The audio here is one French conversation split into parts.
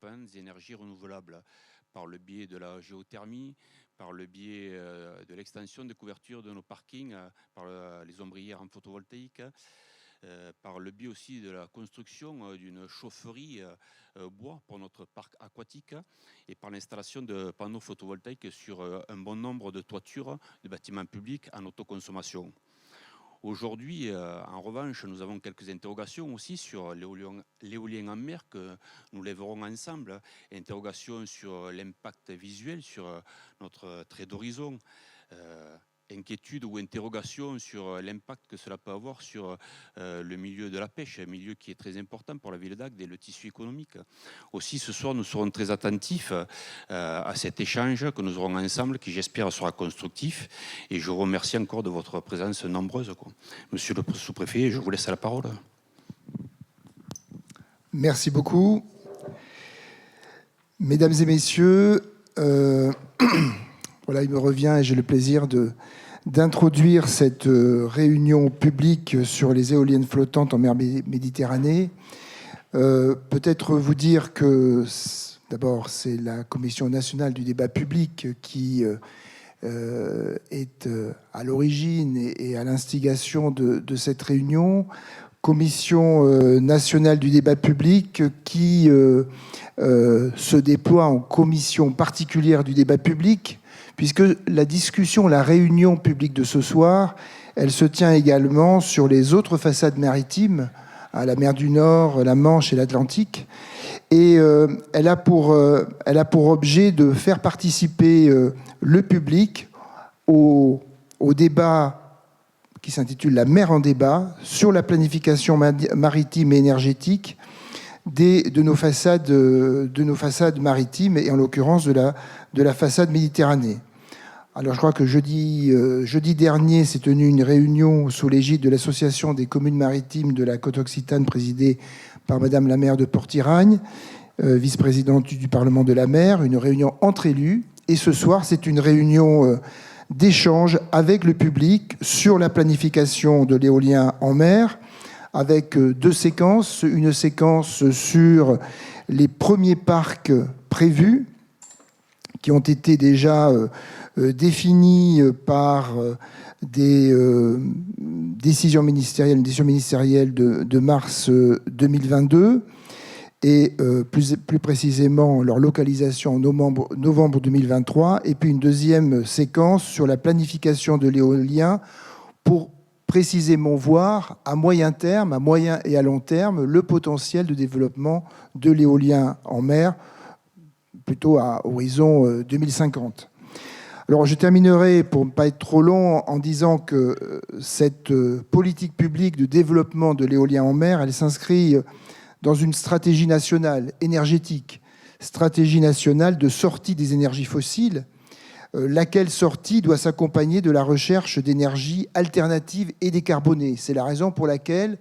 des énergies renouvelables par le biais de la géothermie, par le biais de l'extension de couverture de nos parkings, par les ombrières en photovoltaïque, par le biais aussi de la construction d'une chaufferie bois pour notre parc aquatique et par l'installation de panneaux photovoltaïques sur un bon nombre de toitures de bâtiments publics en autoconsommation. Aujourd'hui, en revanche, nous avons quelques interrogations aussi sur l'éolien en mer que nous lèverons ensemble. Interrogations sur l'impact visuel sur notre trait d'horizon. Inquiétude ou interrogation sur l'impact que cela peut avoir sur le milieu de la pêche, un milieu qui est très important pour la ville d'Agde et le tissu économique. Aussi, ce soir, nous serons très attentifs à cet échange que nous aurons ensemble, qui j'espère sera constructif. Et je vous remercie encore de votre présence nombreuse. Monsieur le sous-préfet, je vous laisse la parole. Merci beaucoup. Mesdames et messieurs, voilà, il me revient et j'ai le plaisir d'introduire cette réunion publique sur les éoliennes flottantes en mer Méditerranée. Peut-être vous dire que, d'abord, c'est la Commission nationale du débat public qui est à l'origine et à l'instigation de cette réunion. Commission nationale du débat public qui se déploie en commission particulière du débat public, puisque la discussion, la réunion publique de ce soir, elle se tient également sur les autres façades maritimes, à la mer du Nord, la Manche et l'Atlantique. Et elle a pour objet de faire participer le public au débat qui s'intitule « La mer en débat » sur la planification maritime et énergétique de nos façades maritimes, et en l'occurrence de la façade Méditerranée. Alors je crois que jeudi dernier s'est tenue une réunion sous l'égide de l'Association des communes maritimes de la côte occitane, présidée par Madame la maire de Port-Iragne, vice-présidente du Parlement de la mer, une réunion entre élus. Et ce soir, c'est une réunion d'échange avec le public sur la planification de l'éolien en mer, avec deux séquences. Une séquence sur les premiers parcs prévus, qui ont été déjà définis par des décisions ministérielles, une décision ministérielle de mars 2022, et plus précisément leur localisation en novembre 2023, et puis une deuxième séquence sur la planification de l'éolien pour précisément voir à moyen terme, à moyen et à long terme, le potentiel de développement de l'éolien en mer, plutôt à horizon 2050. Alors je terminerai, pour ne pas être trop long, en disant que cette politique publique de développement de l'éolien en mer, elle s'inscrit dans une stratégie nationale énergétique, stratégie nationale de sortie des énergies fossiles, laquelle sortie doit s'accompagner de la recherche d'énergies alternatives et décarbonées. C'est la raison pour laquelle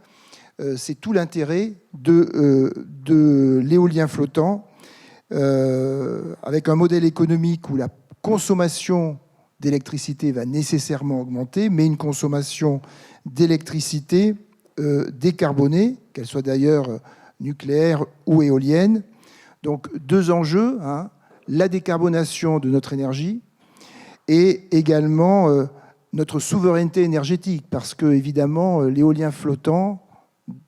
c'est tout l'intérêt de l'éolien flottant, avec un modèle économique où la consommation d'électricité va nécessairement augmenter, mais une consommation d'électricité décarbonée, qu'elle soit d'ailleurs nucléaire ou éolienne. Donc deux enjeux, la décarbonation de notre énergie et également notre souveraineté énergétique, parce que évidemment l'éolien flottant,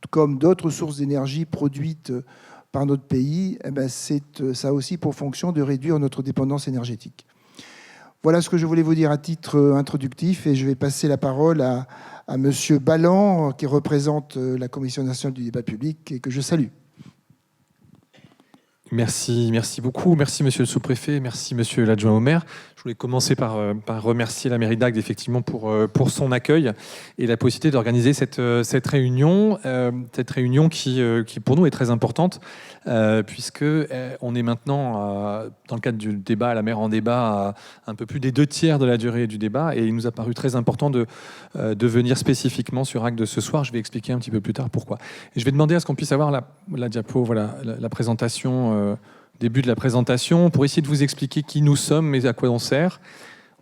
comme d'autres sources d'énergie produites par notre pays, ça a aussi pour fonction de réduire notre dépendance énergétique. Voilà ce que je voulais vous dire à titre introductif, et je vais passer la parole à M. Balland, qui représente la Commission nationale du débat public et que je salue. Merci beaucoup. Merci, monsieur le sous-préfet. Merci, monsieur l'adjoint au maire. Je voulais commencer par remercier la mairie d'Agde, effectivement, pour son accueil et la possibilité d'organiser cette réunion qui, pour nous, est très importante, puisque on est maintenant, dans le cadre du débat, la mer en débat, à un peu plus des 2/3 de la durée du débat, et il nous a paru très important de venir spécifiquement sur Agde ce soir. Je vais expliquer un petit peu plus tard pourquoi. Et je vais demander à ce qu'on puisse avoir la diapo, voilà, la présentation, début de la présentation, pour essayer de vous expliquer qui nous sommes et à quoi on sert.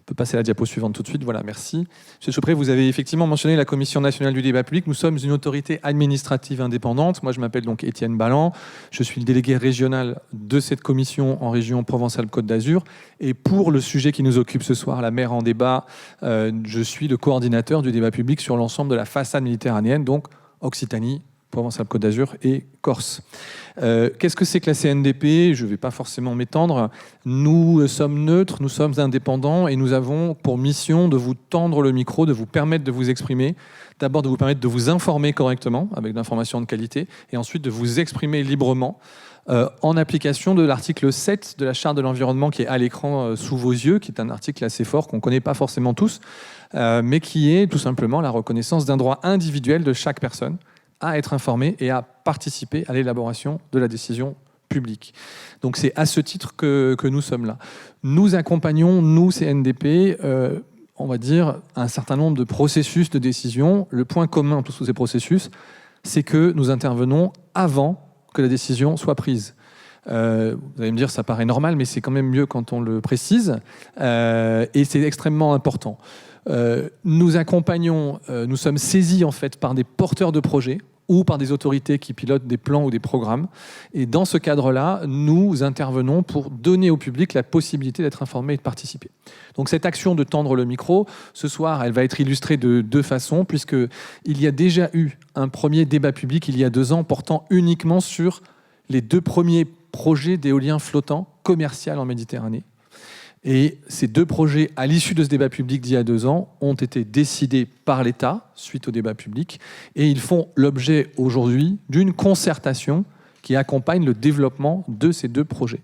peut passer à la diapo suivante tout de suite. Voilà, merci. Monsieur Chaupré, vous avez effectivement mentionné la Commission nationale du débat public. Nous sommes une autorité administrative indépendante. Moi, je m'appelle donc Étienne Balland. Je suis le délégué régional de cette commission en région Provence-Alpes-Côte d'Azur. Et pour le sujet qui nous occupe ce soir, la mer en débat, je suis le coordinateur du débat public sur l'ensemble de la façade méditerranéenne, donc Occitanie, Provence-Alpes-Côte d'Azur et Corse. Qu'est-ce que c'est que la CNDP ? Je ne vais pas forcément m'étendre. Nous sommes neutres, nous sommes indépendants et nous avons pour mission de vous tendre le micro, de vous permettre de vous exprimer, d'abord de vous permettre de vous informer correctement avec de l'information de qualité et ensuite de vous exprimer librement en application de l'article 7 de la Charte de l'environnement qui est à l'écran sous vos yeux, qui est un article assez fort qu'on ne connaît pas forcément tous, mais qui est tout simplement la reconnaissance d'un droit individuel de chaque personne à être informé et à participer à l'élaboration de la décision publique. Donc c'est à ce titre que nous sommes là. Nous accompagnons, nous, CNDP, on va dire, un certain nombre de processus de décision. Le point commun entre tous ces processus, c'est que nous intervenons avant que la décision soit prise. Vous allez me dire, ça paraît normal, mais c'est quand même mieux quand on le précise, et c'est extrêmement important. Nous accompagnons, nous sommes saisis en fait par des porteurs de projets ou par des autorités qui pilotent des plans ou des programmes. Et dans ce cadre-là, nous intervenons pour donner au public la possibilité d'être informé et de participer. Donc cette action de tendre le micro, ce soir, elle va être illustrée de deux façons, puisqu'il y a déjà eu un premier débat public il y a 2 ans portant uniquement sur les 2 premiers projets d'éolien flottant commercial en Méditerranée. Et ces 2 projets, à l'issue de ce débat public d'il y a 2 ans, ont été décidés par l'État suite au débat public et ils font l'objet aujourd'hui d'une concertation qui accompagne le développement de ces 2 projets.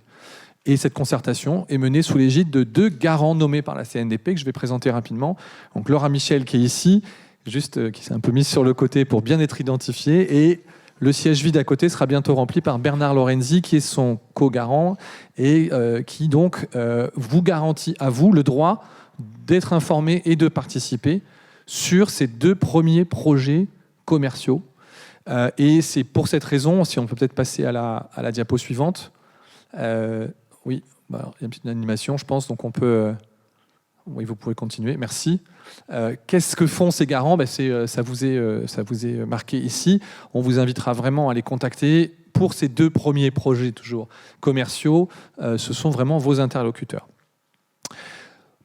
Et cette concertation est menée sous l'égide de 2 garants nommés par la CNDP que je vais présenter rapidement. Donc Laura Michel qui est ici, juste qui s'est un peu mise sur le côté pour bien être identifiée, et le siège vide à côté sera bientôt rempli par Bernard Lorenzi, qui est son co-garant et qui donc vous garantit à vous le droit d'être informé et de participer sur ces 2 premiers projets commerciaux. Et c'est pour cette raison, si on peut peut-être passer à la diapo suivante. Oui, il y a une petite animation, je pense, donc on peut... Oui, vous pouvez continuer, merci. Qu'est-ce que font ces garants ? Ça vous est marqué ici. On vous invitera vraiment à les contacter pour ces 2 premiers projets toujours commerciaux. Ce sont vraiment vos interlocuteurs.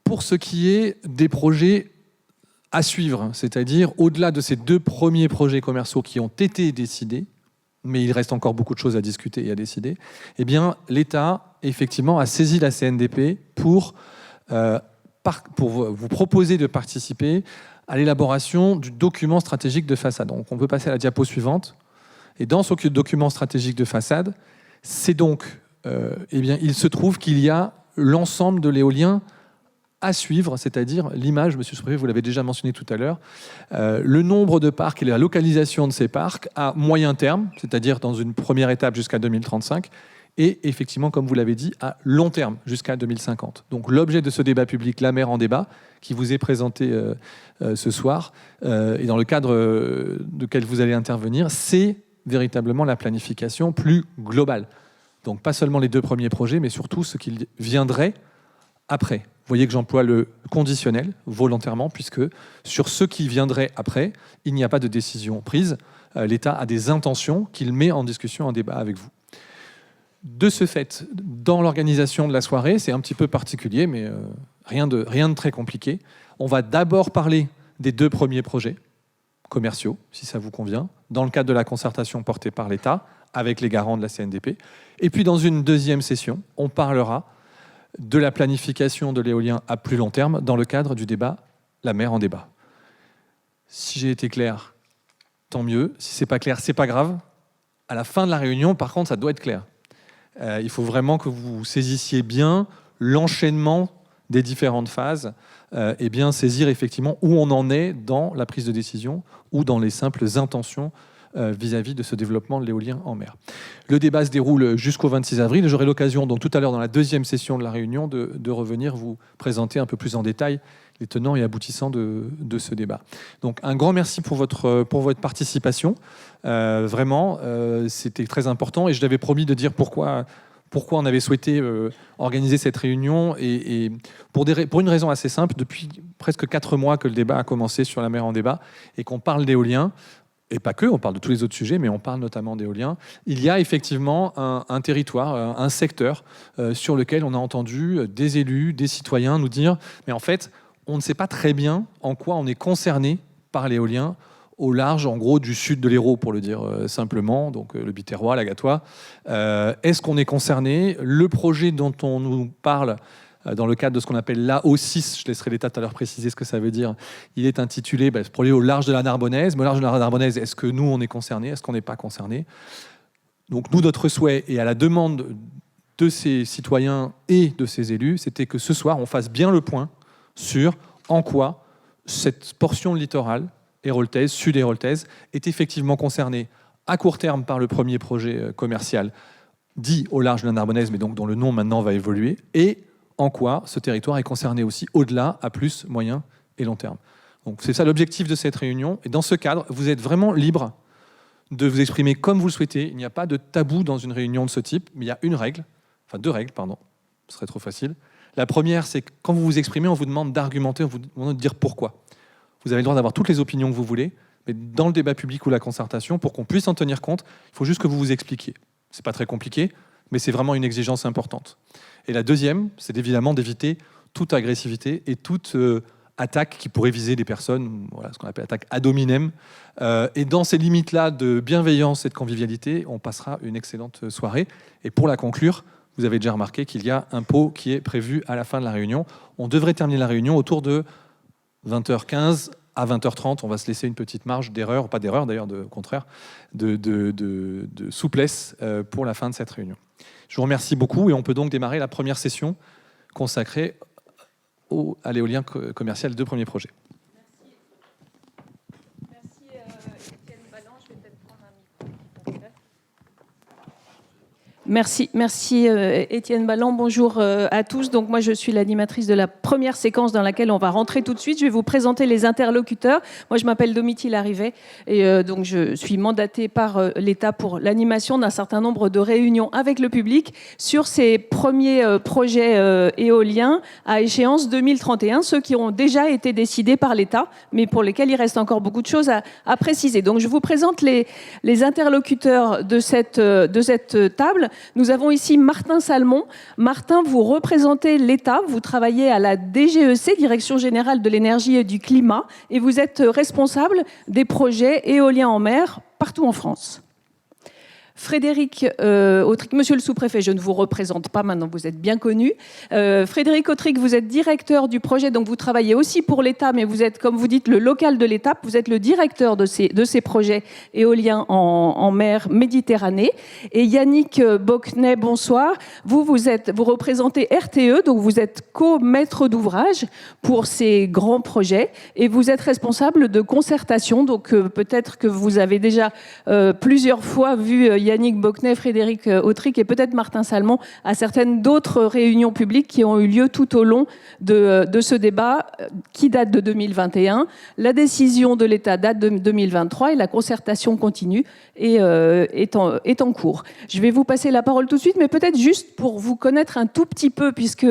Pour ce qui est des projets à suivre, c'est-à-dire au-delà de ces 2 premiers projets commerciaux qui ont été décidés, mais il reste encore beaucoup de choses à discuter et à décider, eh bien, l'État, effectivement, a saisi la CNDP pour vous proposer de participer à l'élaboration du document stratégique de façade. Donc, on peut passer à la diapo suivante. Et dans ce document stratégique de façade, c'est donc, il se trouve qu'il y a l'ensemble de l'éolien à suivre, c'est-à-dire l'image, monsieur le préfet, vous l'avez déjà mentionné tout à l'heure, le nombre de parcs et la localisation de ces parcs à moyen terme, c'est-à-dire dans une première étape jusqu'à 2035, et effectivement, comme vous l'avez dit, à long terme, jusqu'à 2050. Donc l'objet de ce débat public, la mer en débat, qui vous est présenté ce soir, et dans le cadre de lequel vous allez intervenir, c'est véritablement la planification plus globale. Donc pas seulement les 2 premiers projets, mais surtout ce qui viendrait après. Vous voyez que j'emploie le conditionnel volontairement, puisque sur ce qui viendrait après, il n'y a pas de décision prise. L'État a des intentions qu'il met en discussion, en débat avec vous. De ce fait, dans l'organisation de la soirée, c'est un petit peu particulier, mais rien de très compliqué. On va d'abord parler des 2 premiers projets commerciaux, si ça vous convient, dans le cadre de la concertation portée par l'État, avec les garants de la CNDP. Et puis, dans une deuxième session, on parlera de la planification de l'éolien à plus long terme, dans le cadre du débat « La mer en débat ». Si j'ai été clair, tant mieux. Si ce n'est pas clair, ce n'est pas grave. À la fin de la réunion, par contre, ça doit être clair. Il faut vraiment que vous saisissiez bien l'enchaînement des différentes phases et bien saisir effectivement où on en est dans la prise de décision ou dans les simples intentions vis-à-vis de ce développement de l'éolien en mer. Le débat se déroule jusqu'au 26 avril. J'aurai l'occasion, donc tout à l'heure dans la 2e session de la réunion, de revenir vous présenter un peu plus en détail les tenants et aboutissants de ce débat. Donc un grand merci pour votre participation. Vraiment, c'était très important et je l'avais promis de dire pourquoi pourquoi on avait souhaité organiser cette réunion, et pour une raison assez simple. Depuis presque 4 mois que le débat a commencé sur la mer en débat, et qu'on parle d'éolien, et pas que, on parle de tous les autres sujets, mais on parle notamment d'éolien. Il y a effectivement un territoire, un secteur sur lequel on a entendu des élus, des citoyens nous dire « mais en fait, on ne sait pas très bien en quoi on est concerné par l'éolien au large, en gros, du sud de l'Hérault, pour le dire simplement, donc le Biterrois, l'Agatois. Est-ce qu'on est concerné ? Le projet dont on nous parle dans le cadre de ce qu'on appelle l'AO6, je laisserai l'État tout à l'heure préciser ce que ça veut dire, il est intitulé ce projet au large de la Narbonnaise. Mais au large de la Narbonnaise, est-ce que nous, on est concernés ? Est-ce qu'on n'est pas concernés ? Donc nous, notre souhait, et à la demande de ces citoyens et de ces élus, c'était que ce soir, on fasse bien le point sur en quoi cette portion littorale héroltaise, sud-héroltaise, est effectivement concernée à court terme par le premier projet commercial dit au large de la Narbonnaise, mais donc dont le nom maintenant va évoluer, et en quoi ce territoire est concerné aussi au-delà, à plus, moyen et long terme. Donc c'est ça l'objectif de cette réunion. Et dans ce cadre, vous êtes vraiment libre de vous exprimer comme vous le souhaitez. Il n'y a pas de tabou dans une réunion de ce type, mais il y a une règle, enfin 2 règles, pardon, ce serait trop facile. La première, c'est que quand vous vous exprimez, on vous demande d'argumenter, on vous demande de dire pourquoi. Vous avez le droit d'avoir toutes les opinions que vous voulez, mais dans le débat public ou la concertation, pour qu'on puisse en tenir compte, il faut juste que vous vous expliquiez. C'est pas très compliqué, mais c'est vraiment une exigence importante. Et la deuxième, c'est évidemment d'éviter toute agressivité et toute attaque qui pourrait viser des personnes, voilà, ce qu'on appelle attaque ad hominem. Et dans ces limites-là de bienveillance et de convivialité, on passera une excellente soirée. Et pour la conclure, vous avez déjà remarqué qu'il y a un pot qui est prévu à la fin de la réunion. On devrait terminer la réunion autour de 20h15 à 20h30. On va se laisser une petite marge d'erreur, pas d'erreur d'ailleurs, au contraire, de souplesse pour la fin de cette réunion. Je vous remercie beaucoup et on peut donc démarrer la première session consacrée à l'éolien commercial de premier projet. Merci Étienne Balland. Je vais peut-être prendre un micro. Merci Étienne Balland. Bonjour à tous. Donc moi je suis l'animatrice de la première séquence dans laquelle on va rentrer tout de suite. Je vais vous présenter les interlocuteurs. Moi je m'appelle Domitille Larrivet et donc je suis mandatée par l'État pour l'animation d'un certain nombre de réunions avec le public sur ces premiers projets éoliens à échéance 2031, ceux qui ont déjà été décidés par l'État, mais pour lesquels il reste encore beaucoup de choses à préciser. Donc je vous présente les interlocuteurs de cette table. Nous avons ici Martin Salmon. Martin, vous représentez l'État, vous travaillez à la DGEC, Direction Générale de l'Énergie et du Climat, et vous êtes responsable des projets éoliens en mer partout en France. Frédéric Autric, monsieur le sous-préfet, je ne vous représente pas, maintenant vous êtes bien connu. Frédéric Autric, vous êtes directeur du projet, donc vous travaillez aussi pour l'État, mais vous êtes, comme vous dites, le local de l'État, vous êtes le directeur de ces projets éoliens en mer Méditerranée. Et Yannick Bocquenet, bonsoir. Vous représentez RTE, donc vous êtes co-maître d'ouvrage pour ces grands projets, et vous êtes responsable de concertation, donc peut-être que vous avez déjà plusieurs fois vu Yannick Bocquenet, Frédéric Autric et peut-être Martin Salmon à certaines d'autres réunions publiques qui ont eu lieu tout au long de ce débat qui date de 2021. La décision de l'État date de 2023 et la concertation continue et est en cours. Je vais vous passer la parole tout de suite, mais peut-être juste pour vous connaître un tout petit peu, puisque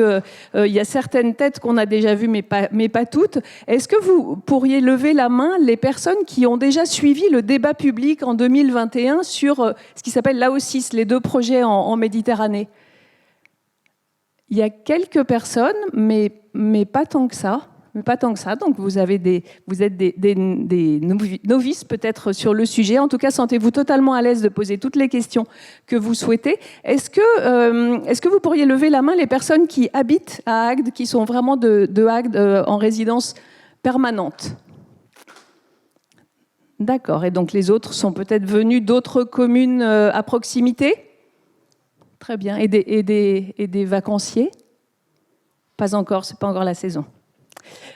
il y a certaines têtes qu'on a déjà vues, mais pas toutes. Est-ce que vous pourriez lever la main les personnes qui ont déjà suivi le débat public en 2021 sur ce qui s'appelle l'AO6, les 2 projets en Méditerranée? Il y a quelques personnes, mais pas tant que ça. Donc vous êtes des novices peut-être sur le sujet. En tout cas, sentez-vous totalement à l'aise de poser toutes les questions que vous souhaitez. Est-ce que vous pourriez lever la main les personnes qui habitent à Agde, qui sont vraiment de Agde en résidence permanente? D'accord. Et donc les autres sont peut-être venus d'autres communes à proximité? Très bien. Et des vacanciers? Pas encore, c'est pas encore la saison.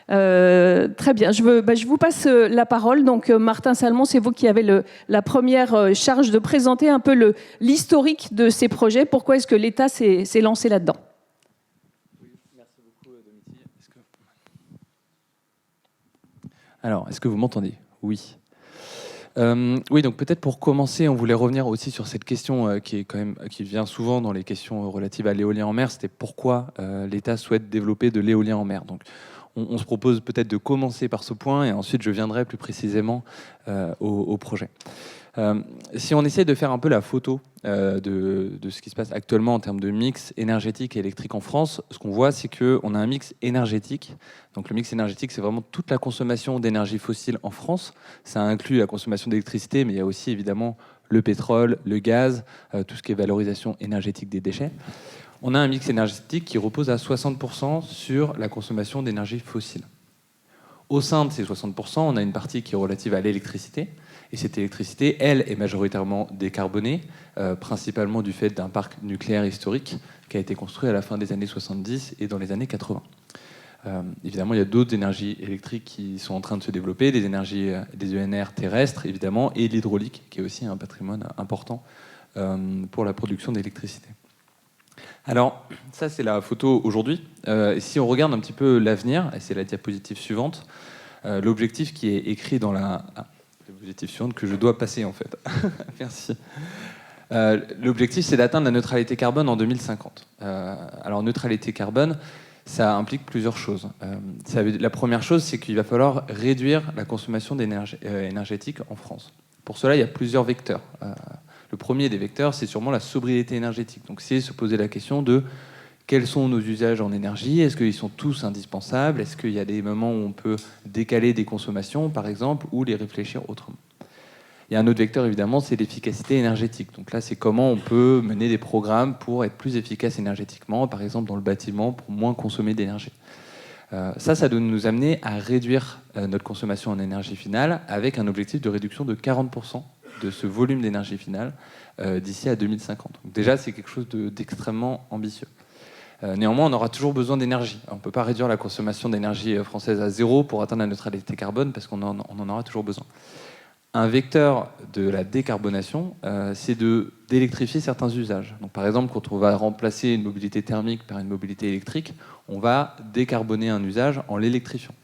Très bien. Je vous passe la parole. Donc Martin Salmon, c'est vous qui avez la première charge de présenter un peu l'historique de ces projets. Pourquoi est-ce que l'État s'est lancé là-dedans? Merci beaucoup, Domitille. Alors, est-ce que vous m'entendez? Oui. Oui, donc peut-être pour commencer, on voulait revenir aussi sur cette question qui vient souvent dans les questions relatives à l'éolien en mer. C'était pourquoi l'État souhaite développer de l'éolien en mer. Donc, on se propose peut-être de commencer par ce point et ensuite je viendrai plus précisément au projet. Si on essaie de faire un peu la photo de ce qui se passe actuellement en termes de mix énergétique et électrique en France, ce qu'on voit, c'est qu'on a un mix énergétique. Donc le mix énergétique, c'est vraiment toute la consommation d'énergie fossile en France. Ça inclut la consommation d'électricité, mais il y a aussi évidemment le pétrole, le gaz, tout ce qui est valorisation énergétique des déchets. On a un mix énergétique qui repose à 60% sur la consommation d'énergie fossile. Au sein de ces 60%, on a une partie qui est relative à l'électricité. Et cette électricité, elle, est majoritairement décarbonée, principalement du fait d'un parc nucléaire historique qui a été construit à la fin des années 70 et dans les années 80. Évidemment, il y a d'autres énergies électriques qui sont en train de se développer, des énergies, des ENR terrestres, évidemment, et l'hydraulique, qui est aussi un patrimoine important pour la production d'électricité. Alors, ça, c'est la photo aujourd'hui. Si on regarde un petit peu l'avenir, et c'est la diapositive suivante, l'objectif qui est écrit dans la diapositive suivante, que je dois passer, en fait. Merci. L'objectif, c'est d'atteindre la neutralité carbone en 2050. Alors, neutralité carbone, ça implique plusieurs choses. La première chose, c'est qu'il va falloir réduire la consommation d'énergie énergétique en France. Pour cela, il y a plusieurs vecteurs. Le premier des vecteurs, c'est sûrement la sobriété énergétique. Donc, c'est se poser la question de quels sont nos usages en énergie. Est-ce qu'ils sont tous indispensables? Est-ce qu'il y a des moments où on peut décaler des consommations, par exemple, ou les réfléchir autrement? Il y a un autre vecteur, évidemment, c'est l'efficacité énergétique. Donc là, c'est comment on peut mener des programmes pour être plus efficace énergétiquement, par exemple dans le bâtiment, pour moins consommer d'énergie. Ça doit nous amener à réduire notre consommation en énergie finale avec un objectif de réduction de 40% de ce volume d'énergie finale d'ici à 2050. Donc déjà, c'est quelque chose d'extrêmement ambitieux. Néanmoins, on aura toujours besoin d'énergie. On ne peut pas réduire la consommation d'énergie française à zéro pour atteindre la neutralité carbone parce qu'on en aura toujours besoin. Un vecteur de la décarbonation, c'est d'électrifier certains usages. Donc, par exemple, quand on va remplacer une mobilité thermique par une mobilité électrique, on va décarboner un usage en l'électrifiant.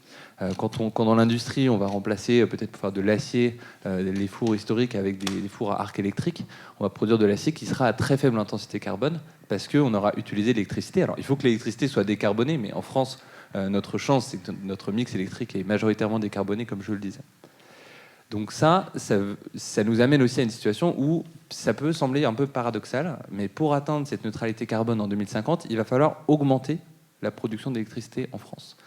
Quand dans l'industrie, on va remplacer peut-être pour faire de l'acier les fours historiques avec des fours à arc électrique, on va produire de l'acier qui sera à très faible intensité carbone parce qu'on aura utilisé l'électricité. Alors, il faut que l'électricité soit décarbonée, mais en France, notre chance, c'est que notre mix électrique est majoritairement décarboné, comme je le disais. Donc ça nous amène aussi à une situation où ça peut sembler un peu paradoxal, mais pour atteindre cette neutralité carbone en 2050, il va falloir augmenter la production d'électricité en France.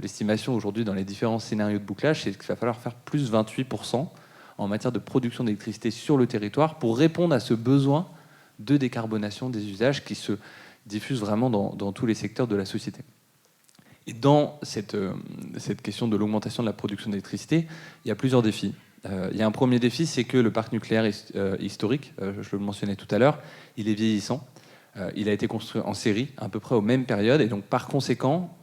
L'estimation aujourd'hui dans les différents scénarios de bouclage, c'est qu'il va falloir faire plus 28% en matière de production d'électricité sur le territoire pour répondre à ce besoin de décarbonation des usages qui se diffusent vraiment dans tous les secteurs de la société. Et dans cette question de l'augmentation de la production d'électricité, il y a plusieurs défis. Il y a un premier défi, c'est que le parc nucléaire historique, je le mentionnais tout à l'heure, il est vieillissant. Il a été construit en série, à peu près aux mêmes périodes, et donc par conséquent,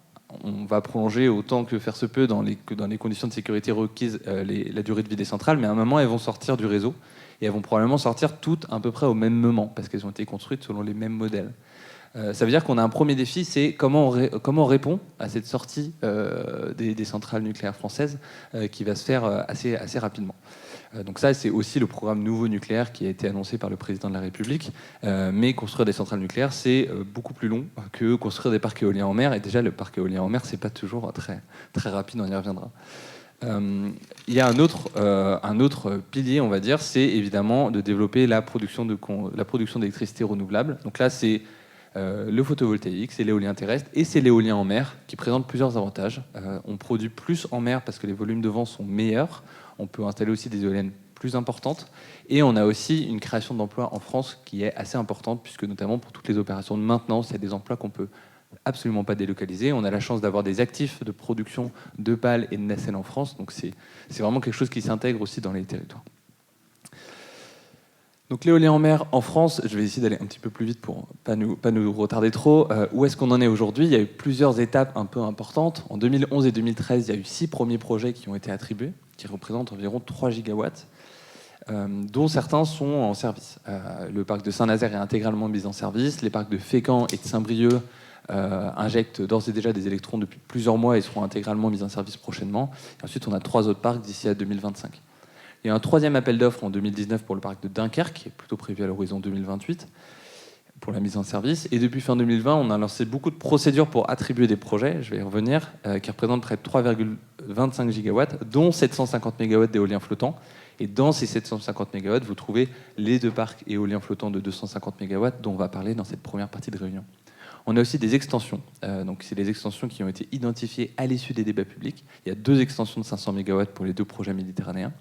on va prolonger autant que faire se peut dans les conditions de sécurité requises la durée de vie des centrales, mais à un moment, elles vont sortir du réseau, et elles vont probablement sortir toutes à peu près au même moment, parce qu'elles ont été construites selon les mêmes modèles. Ça veut dire qu'on a un premier défi, c'est comment on répond à cette sortie des centrales nucléaires françaises qui va se faire assez rapidement. Donc ça, c'est aussi le programme nouveau nucléaire qui a été annoncé par le président de la République. Mais construire des centrales nucléaires, c'est beaucoup plus long que construire des parcs éoliens en mer. Et déjà, le parc éolien en mer, c'est pas toujours très, très rapide, on y reviendra. Il y a un autre pilier, on va dire, c'est évidemment de développer la production d'électricité renouvelable. Donc là, c'est le photovoltaïque, c'est l'éolien terrestre et c'est l'éolien en mer qui présente plusieurs avantages. On produit plus en mer parce que les volumes de vent sont meilleurs. On peut installer aussi des éoliennes plus importantes. Et on a aussi une création d'emplois en France qui est assez importante puisque notamment pour toutes les opérations de maintenance, il y a des emplois qu'on peut absolument pas délocaliser. On a la chance d'avoir des actifs de production de pales et de nacelles en France. Donc c'est vraiment quelque chose qui s'intègre aussi dans les territoires. Donc l'éolien en mer en France, je vais essayer d'aller un petit peu plus vite pour pas nous retarder trop. Où est-ce qu'on en est aujourd'hui? Il y a eu plusieurs étapes un peu importantes. En 2011 et 2013, il y a eu 6 premiers projets qui ont été attribués, qui représentent environ 3 gigawatts, dont certains sont en service. Le parc de Saint-Nazaire est intégralement mis en service. Les parcs de Fécamp et de Saint-Brieuc injectent d'ores et déjà des électrons depuis plusieurs mois et seront intégralement mis en service prochainement. Et ensuite, on a 3 autres parcs d'ici à 2025. Il y a un troisième appel d'offres en 2019 pour le parc de Dunkerque, qui est plutôt prévu à l'horizon 2028, pour la mise en service. Et depuis fin 2020, on a lancé beaucoup de procédures pour attribuer des projets, je vais y revenir, qui représentent près de 3,25 gigawatts, dont 750 mégawatts d'éolien flottant. Et dans ces 750 mégawatts, vous trouvez les 2 parcs éoliens flottants de 250 mégawatts dont on va parler dans cette première partie de réunion. On a aussi des extensions. Donc c'est des extensions qui ont été identifiées à l'issue des débats publics. Il y a 2 extensions de 500 mégawatts pour les 2 projets méditerranéens.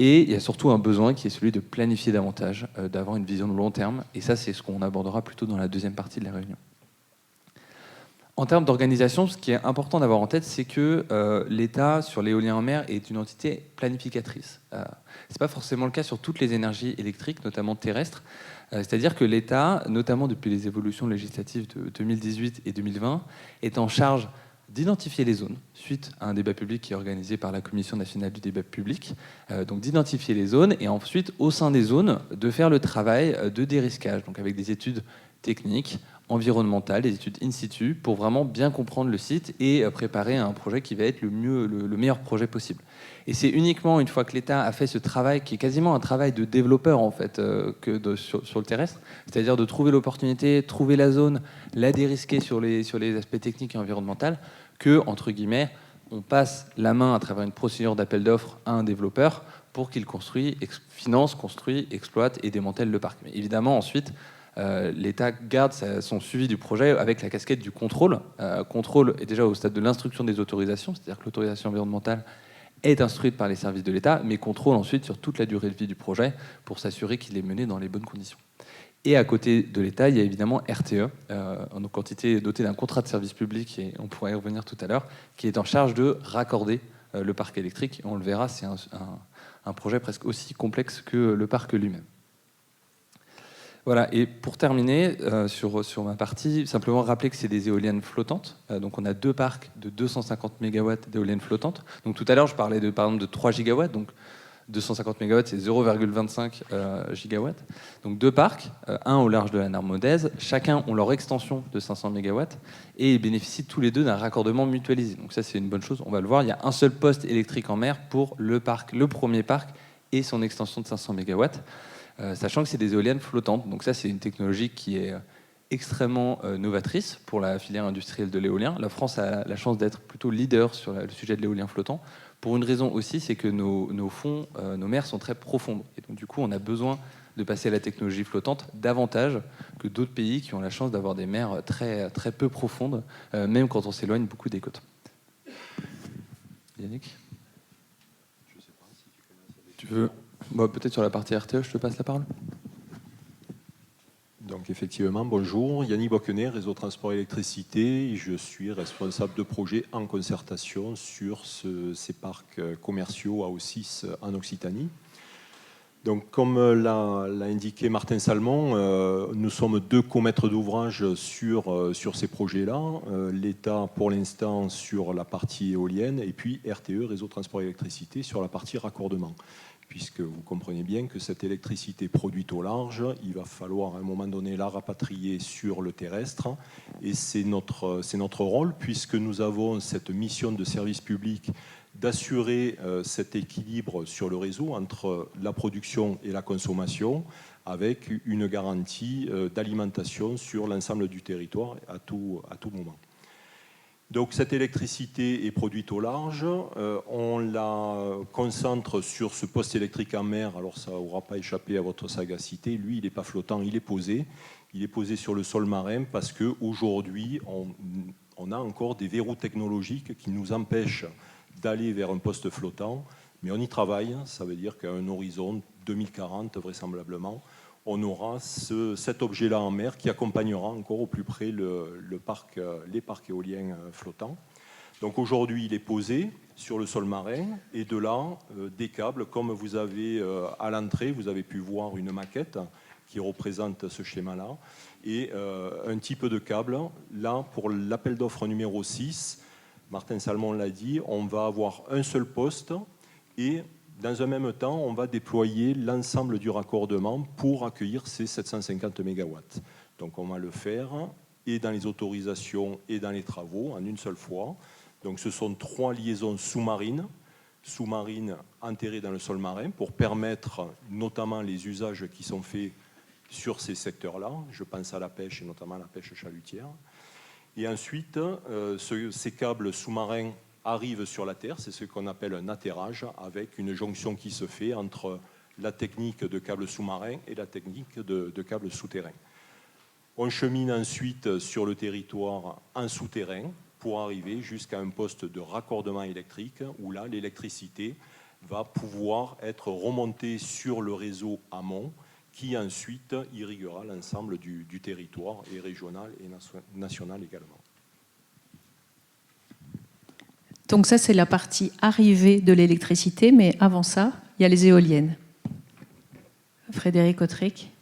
Et il y a surtout un besoin qui est celui de planifier davantage, d'avoir une vision de long terme. Et ça, c'est ce qu'on abordera plutôt dans la deuxième partie de la réunion. En termes d'organisation, ce qui est important d'avoir en tête, c'est que l'État, sur l'éolien en mer, est une entité planificatrice. Ce n'est pas forcément le cas sur toutes les énergies électriques, notamment terrestres. C'est-à-dire que l'État, notamment depuis les évolutions législatives de 2018 et 2020, est en charge d'identifier les zones, suite à un débat public qui est organisé par la Commission nationale du débat public, donc d'identifier les zones, et ensuite, au sein des zones, de faire le travail de dérisquage, donc avec des études techniques, environnementales, des études in situ, pour vraiment bien comprendre le site et préparer un projet qui va être le meilleur projet possible. Et c'est uniquement une fois que l'État a fait ce travail, qui est quasiment un travail de développeur en fait, sur le terrestre, c'est-à-dire de trouver l'opportunité, trouver la zone, la dérisquer sur les aspects techniques et environnementaux, que, entre guillemets, on passe la main à travers une procédure d'appel d'offres à un développeur pour qu'il finance, construit, exploite et démantèle le parc. Mais évidemment, ensuite, l'État garde son suivi du projet avec la casquette du contrôle. Contrôle est déjà au stade de l'instruction des autorisations, c'est-à-dire que l'autorisation environnementale est instruite par les services de l'État, mais contrôle ensuite sur toute la durée de vie du projet pour s'assurer qu'il est mené dans les bonnes conditions. Et à côté de l'État, il y a évidemment RTE, en entité dotée d'un contrat de service public, et on pourra y revenir tout à l'heure, qui est en charge de raccorder le parc électrique. On le verra, c'est un projet presque aussi complexe que le parc lui-même. Voilà, et pour terminer sur ma partie, simplement rappeler que c'est des éoliennes flottantes. Donc on a 2 parcs de 250 MW d'éoliennes flottantes. Donc tout à l'heure, je parlais par exemple de 3 gigawatts. Donc 250 MW, c'est 0,25 gigawatts. Donc 2 parcs, un au large de la Narmodaise. Chacun ont leur extension de 500 MW et ils bénéficient tous les 2 d'un raccordement mutualisé. Donc ça, c'est une bonne chose. On va le voir, il y a un seul poste électrique en mer pour le premier parc et son extension de 500 MW. Sachant que c'est des éoliennes flottantes. Donc ça, c'est une technologie qui est extrêmement novatrice pour la filière industrielle de l'éolien. La France a la chance d'être plutôt leader sur le sujet de l'éolien flottant. Pour une raison aussi, c'est que nos fonds, nos mers sont très profondes. Et donc du coup, on a besoin de passer à la technologie flottante davantage que d'autres pays qui ont la chance d'avoir des mers très, très peu profondes, même quand on s'éloigne beaucoup des côtes. Yannick ? Je sais pas si tu veux... Peut-être sur la partie RTE, je te passe la parole. Donc effectivement, bonjour, Yannick Boquenet, Réseau Transport Électricité. Je suis responsable de projet en concertation sur ces parcs commerciaux à O6 en Occitanie. Donc comme l'a indiqué Martin Salmon, nous sommes 2 co-maîtres d'ouvrage sur ces projets-là. L'État pour l'instant sur la partie éolienne et puis RTE, Réseau Transport Électricité, sur la partie raccordement. Puisque vous comprenez bien que cette électricité produite au large, il va falloir à un moment donné la rapatrier sur le terrestre. Et c'est notre rôle, puisque nous avons cette mission de service public d'assurer cet équilibre sur le réseau entre la production et la consommation, avec une garantie d'alimentation sur l'ensemble du territoire à tout moment. Donc cette électricité est produite au large, on la concentre sur ce poste électrique en mer, alors ça n'aura pas échappé à votre sagacité, lui il n'est pas flottant, il est posé sur le sol marin parce qu'aujourd'hui on a encore des verrous technologiques qui nous empêchent d'aller vers un poste flottant, mais on y travaille, ça veut dire qu'à un horizon 2040 vraisemblablement, on aura cet objet-là en mer qui accompagnera encore au plus près les parcs éoliens flottants. Donc aujourd'hui, il est posé sur le sol marin et de là, des câbles, comme vous avez à l'entrée, vous avez pu voir une maquette qui représente ce schéma-là et un type de câble. Là, pour l'appel d'offres numéro 6, Martin Salmon l'a dit, on va avoir un seul poste et dans un même temps, on va déployer l'ensemble du raccordement pour accueillir ces 750 MW. Donc on va le faire et dans les autorisations et dans les travaux en une seule fois. Donc ce sont 3 liaisons sous-marines sous-marines enterrées dans le sol marin pour permettre notamment les usages qui sont faits sur ces secteurs-là. Je pense à la pêche et notamment à la pêche chalutière. Et ensuite, ces câbles sous-marins arrivent sur la Terre, c'est ce qu'on appelle un atterrage, avec une jonction qui se fait entre la technique de câbles sous-marins et la technique de câbles souterrains. On chemine ensuite sur le territoire en souterrain pour arriver jusqu'à un poste de raccordement électrique où là, l'électricité va pouvoir être remontée sur le réseau amont qui ensuite irriguera l'ensemble du territoire, et régional et national également. Donc ça, c'est la partie arrivée de l'électricité, mais avant ça, il y a les éoliennes. Frédéric Autric.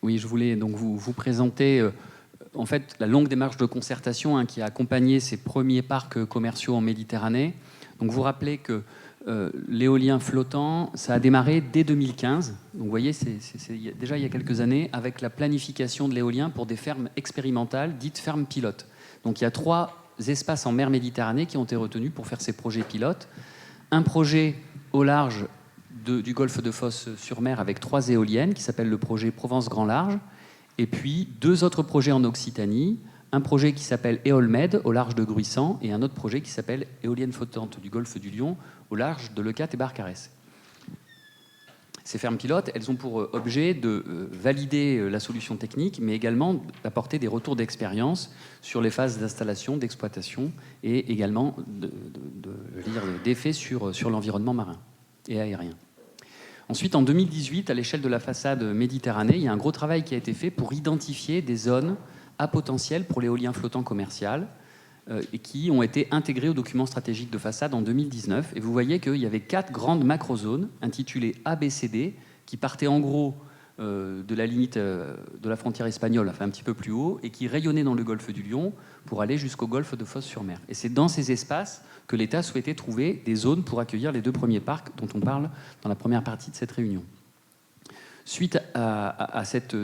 Oui, je voulais donc vous présenter en fait la longue démarche de concertation qui a accompagné ces premiers parcs commerciaux en Méditerranée. Donc vous rappelez que l'éolien flottant, ça a démarré dès 2015. Donc vous voyez, c'est déjà il y a quelques années, avec la planification de l'éolien pour des fermes expérimentales, dites fermes pilotes. Donc il y a 3 espaces en mer Méditerranée qui ont été retenus pour faire ces projets pilotes. Un projet au large du golfe de Fos-sur-Mer avec 3 éoliennes qui s'appelle le projet Provence Grand Large, et puis 2 autres projets en Occitanie, un projet qui s'appelle Eolmed au large de Gruissant et un autre projet qui s'appelle Éolienne flottante du golfe du Lion au large de Leucate et Barcarès. Ces fermes pilotes, elles ont pour objet de valider la solution technique, mais également d'apporter des retours d'expérience sur les phases d'installation, d'exploitation, et également d'effets sur l'environnement marin et aérien. Ensuite, en 2018, à l'échelle de la façade Méditerranée, il y a un gros travail qui a été fait pour identifier des zones à potentiel pour l'éolien flottant commercial, et qui ont été intégrés au document stratégique de façade en 2019. Et vous voyez qu'il y avait 4 grandes macrozones intitulées ABCD qui partaient en gros de la limite de la frontière espagnole, enfin un petit peu plus haut, et qui rayonnaient dans le golfe du Lion pour aller jusqu'au golfe de Fos-sur-Mer. Et c'est dans ces espaces que l'État souhaitait trouver des zones pour accueillir les 2 premiers parcs dont on parle dans la première partie de cette réunion. Suite à cette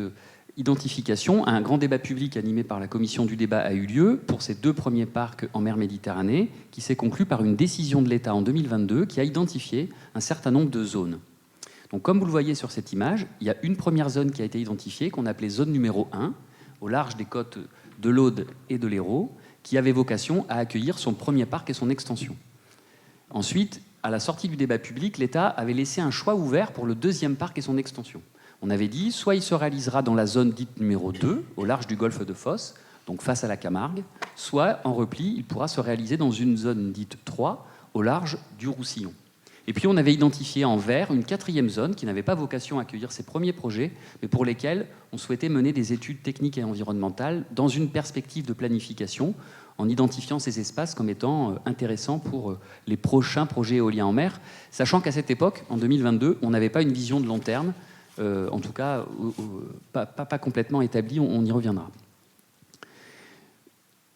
identification, un grand débat public animé par la commission du débat a eu lieu pour ces 2 premiers parcs en mer Méditerranée, qui s'est conclu par une décision de l'État en 2022 qui a identifié un certain nombre de zones. Donc, comme vous le voyez sur cette image, il y a une première zone qui a été identifiée, qu'on appelait zone numéro 1, au large des côtes de l'Aude et de l'Hérault, qui avait vocation à accueillir son premier parc et son extension. Ensuite, à la sortie du débat public, l'État avait laissé un choix ouvert pour le 2e parc et son extension. On avait dit, soit il se réalisera dans la zone dite numéro 2, au large du golfe de Fos, donc face à la Camargue, soit en repli, il pourra se réaliser dans une zone dite 3, au large du Roussillon. Et puis on avait identifié en vert une 4e zone qui n'avait pas vocation à accueillir ces premiers projets, mais pour lesquels on souhaitait mener des études techniques et environnementales dans une perspective de planification, en identifiant ces espaces comme étant intéressants pour les prochains projets éoliens en mer, sachant qu'à cette époque, en 2022, on n'avait pas une vision de long terme, en tout cas pas complètement établie, on y reviendra.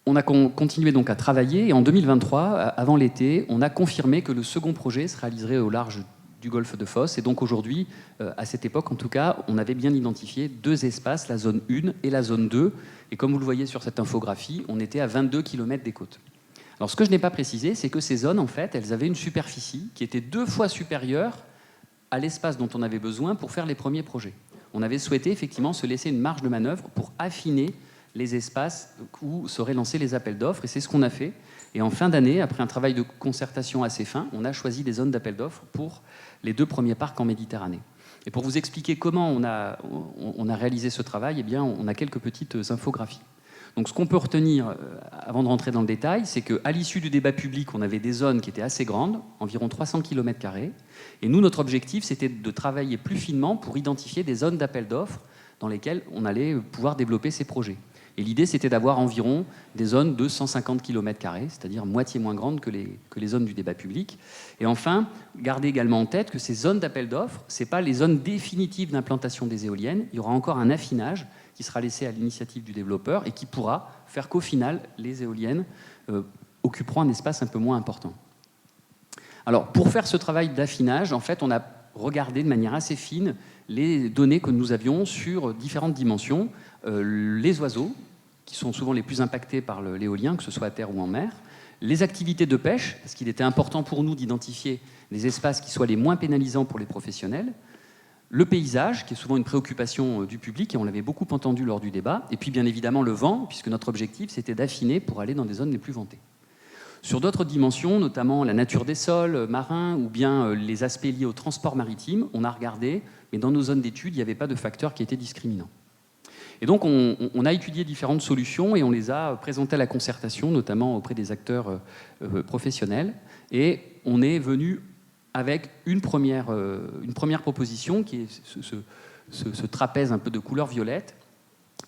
On a continué donc à travailler et en 2023, avant l'été, on a confirmé que le second projet se réaliserait au large du golfe de Fos. Et donc aujourd'hui, à cette époque en tout cas, on avait bien identifié 2 espaces, la zone 1 et la zone 2. Et comme vous le voyez sur cette infographie, on était à 22 km des côtes. Alors ce que je n'ai pas précisé, c'est que ces zones, en fait, elles avaient une superficie qui était 2 fois supérieure à l'espace dont on avait besoin pour faire les premiers projets. On avait souhaité effectivement se laisser une marge de manœuvre pour affiner les espaces où seraient lancés les appels d'offres, et c'est ce qu'on a fait. Et en fin d'année, après un travail de concertation assez fin, on a choisi des zones d'appel d'offres pour les 2 premiers parcs en Méditerranée. Et pour vous expliquer comment on a réalisé ce travail, eh bien, on a quelques petites infographies. Donc ce qu'on peut retenir, avant de rentrer dans le détail, c'est qu'à l'issue du débat public, on avait des zones qui étaient assez grandes, environ 300 km², et nous, notre objectif, c'était de travailler plus finement pour identifier des zones d'appel d'offres dans lesquelles on allait pouvoir développer ces projets. Et l'idée, c'était d'avoir environ des zones de 150 km², c'est-à-dire moitié moins grandes que les zones du débat public. Et enfin, gardez également en tête que ces zones d'appel d'offres, ce n'est pas les zones définitives d'implantation des éoliennes. Il y aura encore un affinage qui sera laissé à l'initiative du développeur et qui pourra faire qu'au final, les éoliennes occuperont un espace un peu moins important. Alors, pour faire ce travail d'affinage, en fait, on a regardé de manière assez fine les données que nous avions sur différentes dimensions. Les oiseaux, qui sont souvent les plus impactés par l'éolien, que ce soit à terre ou en mer, les activités de pêche, parce qu'il était important pour nous d'identifier les espaces qui soient les moins pénalisants pour les professionnels, le paysage, qui est souvent une préoccupation du public, et on l'avait beaucoup entendu lors du débat, et puis bien évidemment le vent, puisque notre objectif c'était d'affiner pour aller dans des zones les plus ventées. Sur d'autres dimensions, notamment la nature des sols marins ou bien les aspects liés au transport maritime, on a regardé, mais dans nos zones d'études, il n'y avait pas de facteurs qui étaient discriminants. Et donc on a étudié différentes solutions et on les a présentées à la concertation, notamment auprès des acteurs professionnels, et on est venu avec une première proposition qui est ce trapèze un peu de couleur violette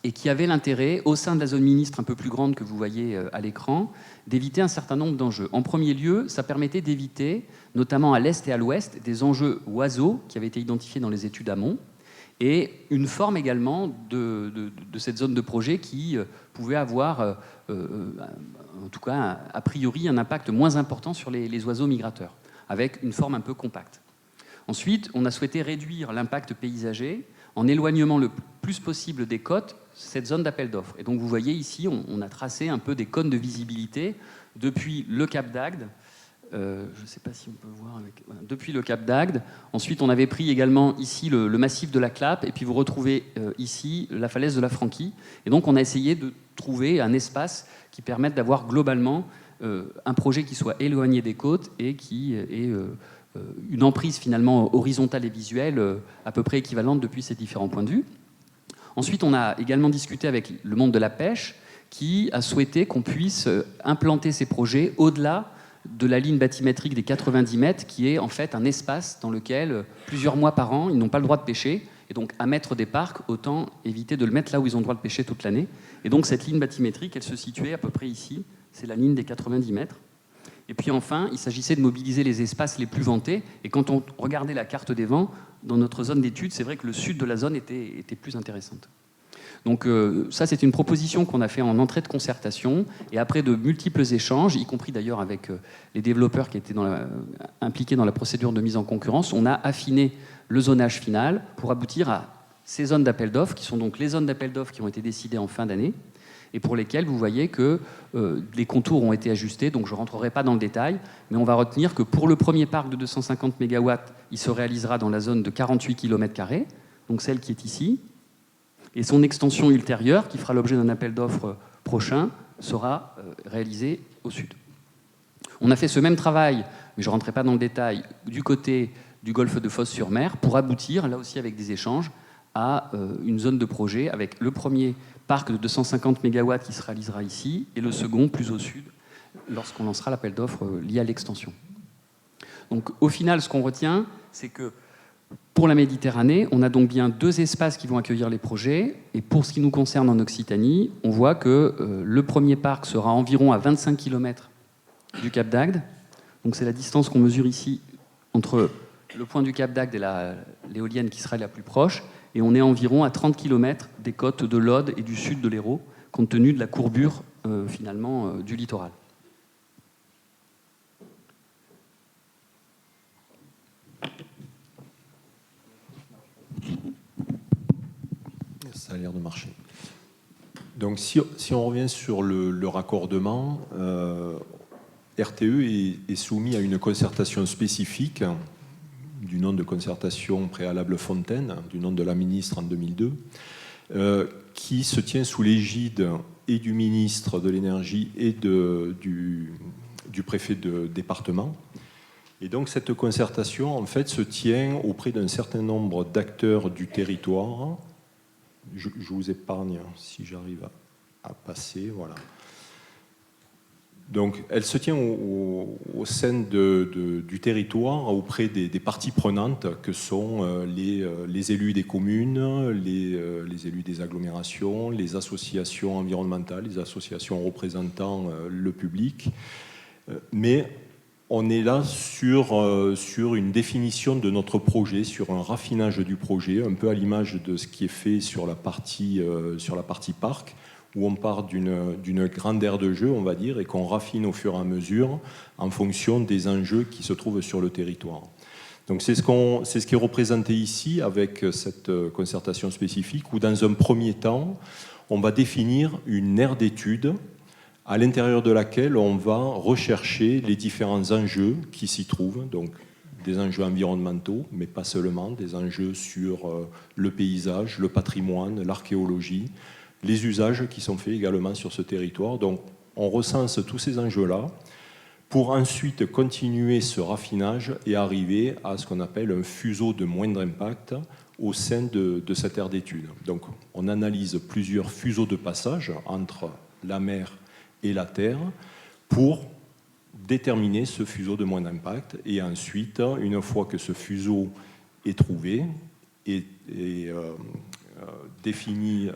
et qui avait l'intérêt, au sein de la zone ministre un peu plus grande que vous voyez à l'écran, d'éviter un certain nombre d'enjeux. En premier lieu, ça permettait d'éviter, notamment à l'est et à l'ouest, des enjeux oiseaux qui avaient été identifiés dans les études amont et une forme également de cette zone de projet qui pouvait avoir, en tout cas a priori, un impact moins important sur les oiseaux migrateurs, avec une forme un peu compacte. Ensuite, on a souhaité réduire l'impact paysager en éloignement le plus possible des côtes, cette zone d'appel d'offres. Et donc vous voyez ici, on a tracé un peu des cônes de visibilité depuis le Cap d'Agde, je ne sais pas si on peut voir, voilà, depuis le Cap d'Agde. Ensuite, on avait pris également ici le massif de la Clappe, et puis vous retrouvez ici la falaise de la Franquie. Et donc on a essayé de trouver un espace qui permette d'avoir globalement un projet qui soit éloigné des côtes et qui ait une emprise finalement horizontale et visuelle à peu près équivalente depuis ces différents points de vue. Ensuite, on a également discuté avec le monde de la pêche qui a souhaité qu'on puisse implanter ces projets au-delà de la ligne bathymétrique des 90 mètres, qui est en fait un espace dans lequel, plusieurs mois par an, ils n'ont pas le droit de pêcher. Et donc, à mettre des parcs, autant éviter de le mettre là où ils ont le droit de pêcher toute l'année. Et donc, cette ligne bathymétrique, elle se situait à peu près ici. C'est la ligne des 90 mètres. Et puis enfin, il s'agissait de mobiliser les espaces les plus ventés. Et quand on regardait la carte des vents, dans notre zone d'étude, c'est vrai que le sud de la zone était plus intéressante. Donc ça, c'est une proposition qu'on a fait en entrée de concertation. Et après de multiples échanges, y compris d'ailleurs avec les développeurs qui étaient impliqués dans la procédure de mise en concurrence, on a affiné le zonage final pour aboutir à ces zones d'appel d'offres, qui sont donc les zones d'appel d'offres qui ont été décidées en fin d'année, et pour lesquelles vous voyez que les contours ont été ajustés, donc je ne rentrerai pas dans le détail, mais on va retenir que pour le premier parc de 250 MW, il se réalisera dans la zone de 48 km², donc celle qui est ici, et son extension ultérieure, qui fera l'objet d'un appel d'offres prochain, sera réalisée au sud. On a fait ce même travail, mais je ne rentrerai pas dans le détail, du côté du golfe de Fos-sur-Mer, pour aboutir, là aussi avec des échanges, à une zone de projet avec le premier parc de 250 MW qui se réalisera ici, et le second plus au sud, lorsqu'on lancera l'appel d'offres lié à l'extension. Donc au final, ce qu'on retient, c'est que pour la Méditerranée, on a donc bien 2 espaces qui vont accueillir les projets, et pour ce qui nous concerne en Occitanie, on voit que le premier parc sera environ à 25 km du Cap d'Agde, donc c'est la distance qu'on mesure ici entre le point du Cap d'Agde et l'éolienne qui sera la plus proche, et on est environ à 30 km des côtes de l'Aude et du sud de l'Hérault, compte tenu de la courbure finalement du littoral. Ça a l'air de marcher. Donc si on revient sur le raccordement, RTE est soumis à une concertation spécifique du nom de concertation préalable Fontaine, du nom de la ministre en 2002, qui se tient sous l'égide et du ministre de l'Énergie et du préfet de département. Et donc cette concertation, en fait, se tient auprès d'un certain nombre d'acteurs du territoire. Je vous épargne si j'arrive à passer, voilà. Donc, elle se tient au sein du territoire, auprès des parties prenantes que sont les élus des communes, les élus des agglomérations, les associations environnementales, les associations représentant le public. Mais on est là sur une définition de notre projet, sur un raffinage du projet, un peu à l'image de ce qui est fait sur la partie parc, où on part d'une grande aire de jeu, on va dire, et qu'on raffine au fur et à mesure en fonction des enjeux qui se trouvent sur le territoire. Donc c'est ce qui est représenté ici avec cette concertation spécifique, où dans un premier temps, on va définir une aire d'étude à l'intérieur de laquelle on va rechercher les différents enjeux qui s'y trouvent, donc des enjeux environnementaux, mais pas seulement, des enjeux sur le paysage, le patrimoine, l'archéologie, les usages qui sont faits également sur ce territoire. Donc on recense tous ces enjeux-là pour ensuite continuer ce raffinage et arriver à ce qu'on appelle un fuseau de moindre impact au sein de cette aire d'étude. Donc on analyse plusieurs fuseaux de passage entre la mer et la terre pour déterminer ce fuseau de moindre impact. Et ensuite, une fois que ce fuseau est trouvé et défini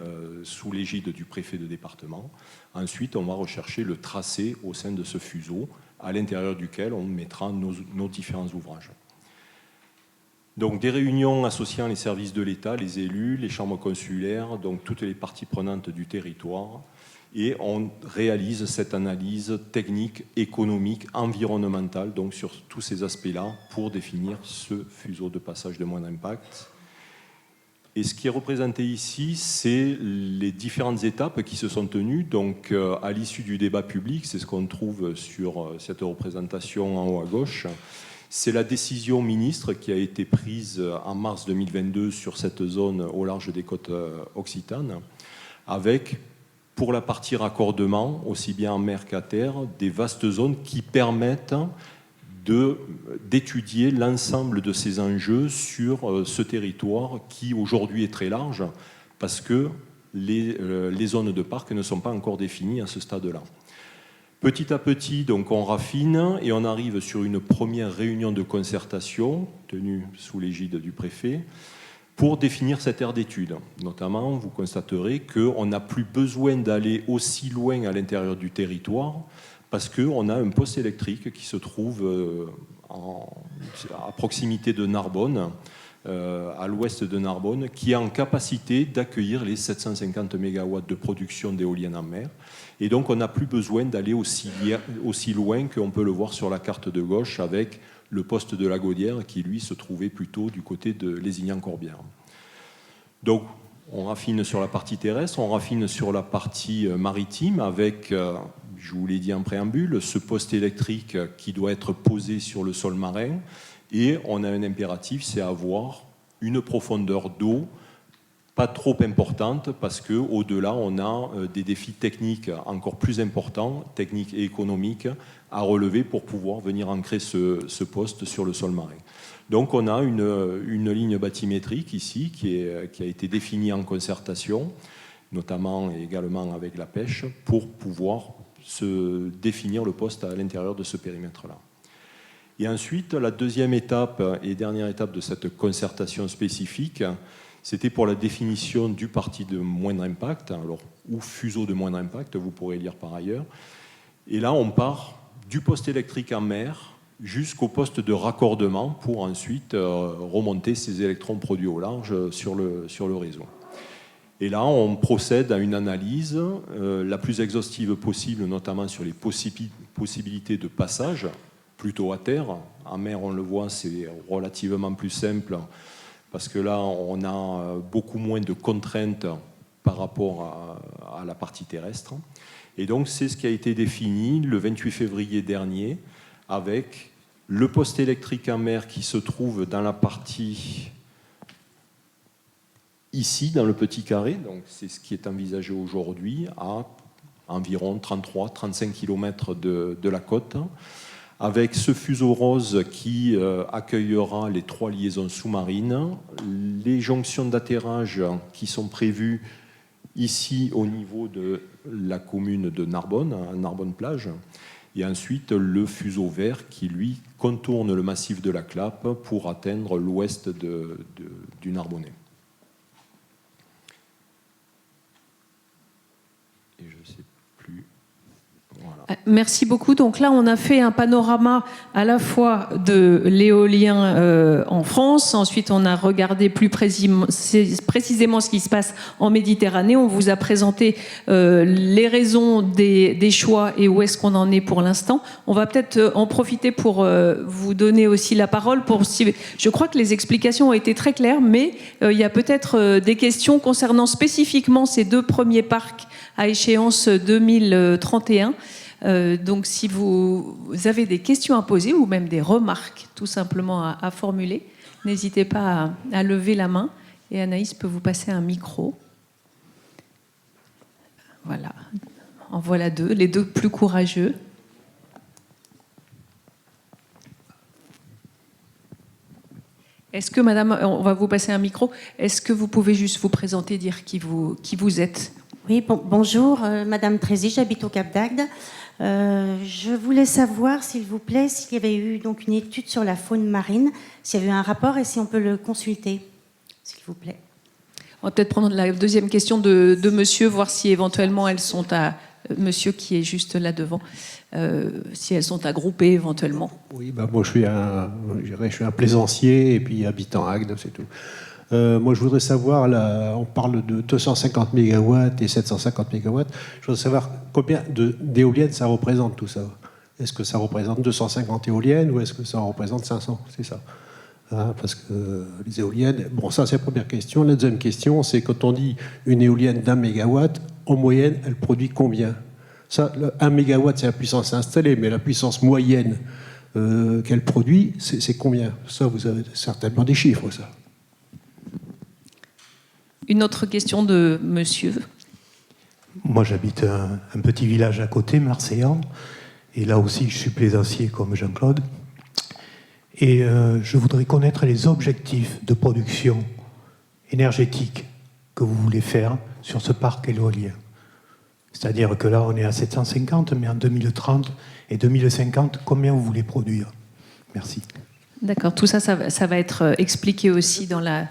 sous l'égide du préfet de département, ensuite on va rechercher le tracé au sein de ce fuseau à l'intérieur duquel on mettra nos différents ouvrages. Donc des réunions associant les services de l'État, les élus, les chambres consulaires, donc toutes les parties prenantes du territoire, et on réalise cette analyse technique, économique, environnementale, donc sur tous ces aspects-là, pour définir ce fuseau de passage de moindre impact. Et ce qui est représenté ici, c'est les différentes étapes qui se sont tenues. Donc, à l'issue du débat public, c'est ce qu'on trouve sur cette représentation en haut à gauche. C'est la décision ministre qui a été prise en mars 2022 sur cette zone au large des côtes occitanes, avec, pour la partie raccordement, aussi bien en mer qu'à terre, des vastes zones qui permettent d'étudier l'ensemble de ces enjeux sur ce territoire qui aujourd'hui est très large parce que les zones de parc ne sont pas encore définies à ce stade-là. Petit à petit, donc, on raffine et on arrive sur une première réunion de concertation tenue sous l'égide du préfet pour définir cette aire d'étude. Notamment, vous constaterez qu'on n'a plus besoin d'aller aussi loin à l'intérieur du territoire parce qu'on a un poste électrique qui se trouve à proximité de Narbonne, à l'ouest de Narbonne, qui est en capacité d'accueillir les 750 MW de production d'éoliennes en mer. Et donc, on n'a plus besoin d'aller aussi loin qu'on peut le voir sur la carte de gauche avec le poste de la Gaudière qui, lui, se trouvait plutôt du côté de Lézignan-Corbière. Donc, on raffine sur la partie terrestre, on raffine sur la partie maritime avec, je vous l'ai dit en préambule, ce poste électrique qui doit être posé sur le sol marin. Et on a un impératif, c'est avoir une profondeur d'eau pas trop importante parce qu'au-delà, on a des défis techniques encore plus importants, techniques et économiques, à relever pour pouvoir venir ancrer ce poste sur le sol marin. Donc on a une ligne bathymétrique ici qui a été définie en concertation, notamment et également avec la pêche, pour pouvoir se définir le poste à l'intérieur de ce périmètre-là. Et ensuite, la deuxième étape et dernière étape de cette concertation spécifique, c'était pour la définition du parti de moindre impact, alors, ou fuseau de moindre impact, vous pourrez lire par ailleurs. Et là, on part du poste électrique en mer jusqu'au poste de raccordement pour ensuite remonter ces électrons produits au large sur le réseau. Et là, on procède à une analyse la plus exhaustive possible, notamment sur les possibilités de passage, plutôt à terre. En mer, on le voit, c'est relativement plus simple, parce que là, on a beaucoup moins de contraintes par rapport à la partie terrestre. Et donc, c'est ce qui a été défini le 28 février dernier, avec le poste électrique en mer qui se trouve dans la partie ici, dans le petit carré. Donc, c'est ce qui est envisagé aujourd'hui à environ 33-35 km de la côte, avec ce fuseau rose qui accueillera les 3 liaisons sous-marines, les jonctions d'atterrage qui sont prévues ici au niveau de la commune de Narbonne, à Narbonne-Plage, et ensuite le fuseau vert qui, lui, contourne le massif de la Clappe pour atteindre l'ouest du Narbonnais. Et je ne sais plus... Voilà. Merci beaucoup. Donc là, on a fait un panorama à la fois de l'éolien en France. Ensuite, on a regardé plus précisément ce qui se passe en Méditerranée. On vous a présenté les raisons des choix et où est-ce qu'on en est pour l'instant. On va peut-être en profiter pour vous donner aussi la parole. Je crois que les explications ont été très claires, mais il y a peut-être des questions concernant spécifiquement ces 2 premiers parcs à échéance 2031. Donc si vous avez des questions à poser ou même des remarques tout simplement à formuler, n'hésitez pas à lever la main et Anaïs peut vous passer un micro. Voilà, en voilà 2, les 2 plus courageux. Est-ce que madame, on va vous passer un micro, est-ce que vous pouvez juste vous présenter, dire qui vous êtes? Oui, bonjour, Madame Trézy, j'habite au Cap d'Agde. Je voulais savoir, s'il vous plaît, s'il y avait eu donc une étude sur la faune marine, s'il y avait eu un rapport et si on peut le consulter, s'il vous plaît. On va peut-être prendre la deuxième question de monsieur, voir si éventuellement elles sont à... Monsieur qui est juste là devant, si elles sont agrupées éventuellement. Oui, moi je suis un plaisancier et puis habitant Agde, c'est tout. Moi, je voudrais savoir, là, on parle de 250 MW et 750 MW. Je voudrais savoir combien d'éoliennes ça représente, tout ça. Est-ce que ça représente 250 éoliennes ou est-ce que ça représente 500? C'est ça. Hein, parce que les éoliennes... Bon, ça, c'est la première question. La deuxième question, c'est quand on dit une éolienne d'1 MW, en moyenne, elle produit combien? Ça, 1 MW, c'est la puissance installée, mais la puissance moyenne qu'elle produit, c'est combien? Ça, vous avez certainement des chiffres, ça. Une autre question de monsieur. Moi, j'habite un petit village à côté, Marseillan, et là aussi, je suis plaisancier comme Jean-Claude. Et je voudrais connaître les objectifs de production énergétique que vous voulez faire sur ce parc éolien. C'est-à-dire que là, on est à 750, mais en 2030 et 2050, combien vous voulez produire? Merci. D'accord, tout ça, ça va être expliqué aussi dans la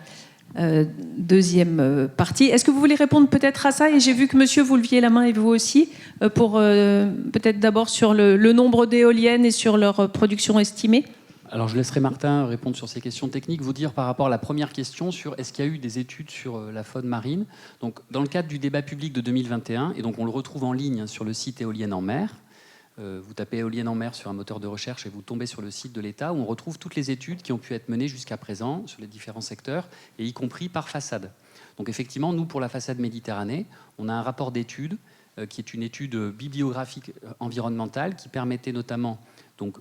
deuxième partie. Est-ce que vous voulez répondre peut-être à ça? Et j'ai vu que monsieur, vous leviez la main et vous aussi, pour peut-être d'abord sur le nombre d'éoliennes et sur leur production estimée. Alors je laisserai Martin répondre sur ces questions techniques, vous dire par rapport à la première question sur est-ce qu'il y a eu des études sur la faune marine. Donc dans le cadre du débat public de 2021, et donc on le retrouve en ligne sur le site Éolienne en mer, vous tapez éolienne en mer sur un moteur de recherche et vous tombez sur le site de l'État où on retrouve toutes les études qui ont pu être menées jusqu'à présent sur les différents secteurs, et y compris par façade. Donc effectivement, nous, pour la façade Méditerranée, on a un rapport d'étude qui est une étude bibliographique environnementale qui permettait notamment, donc,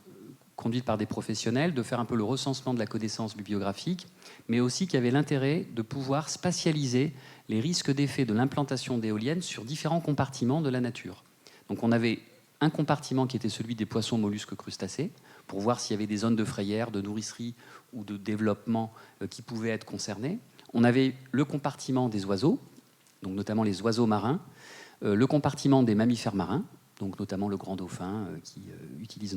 conduite par des professionnels, de faire un peu le recensement de la connaissance bibliographique, mais aussi qui avait l'intérêt de pouvoir spatialiser les risques d'effet de l'implantation d'éoliennes sur différents compartiments de la nature. Donc on avait un compartiment qui était celui des poissons, mollusques, crustacés, pour voir s'il y avait des zones de frayère, de nourricerie ou de développement qui pouvaient être concernées. On avait le compartiment des oiseaux, donc notamment les oiseaux marins, le compartiment des mammifères marins, donc notamment le grand dauphin qui utilise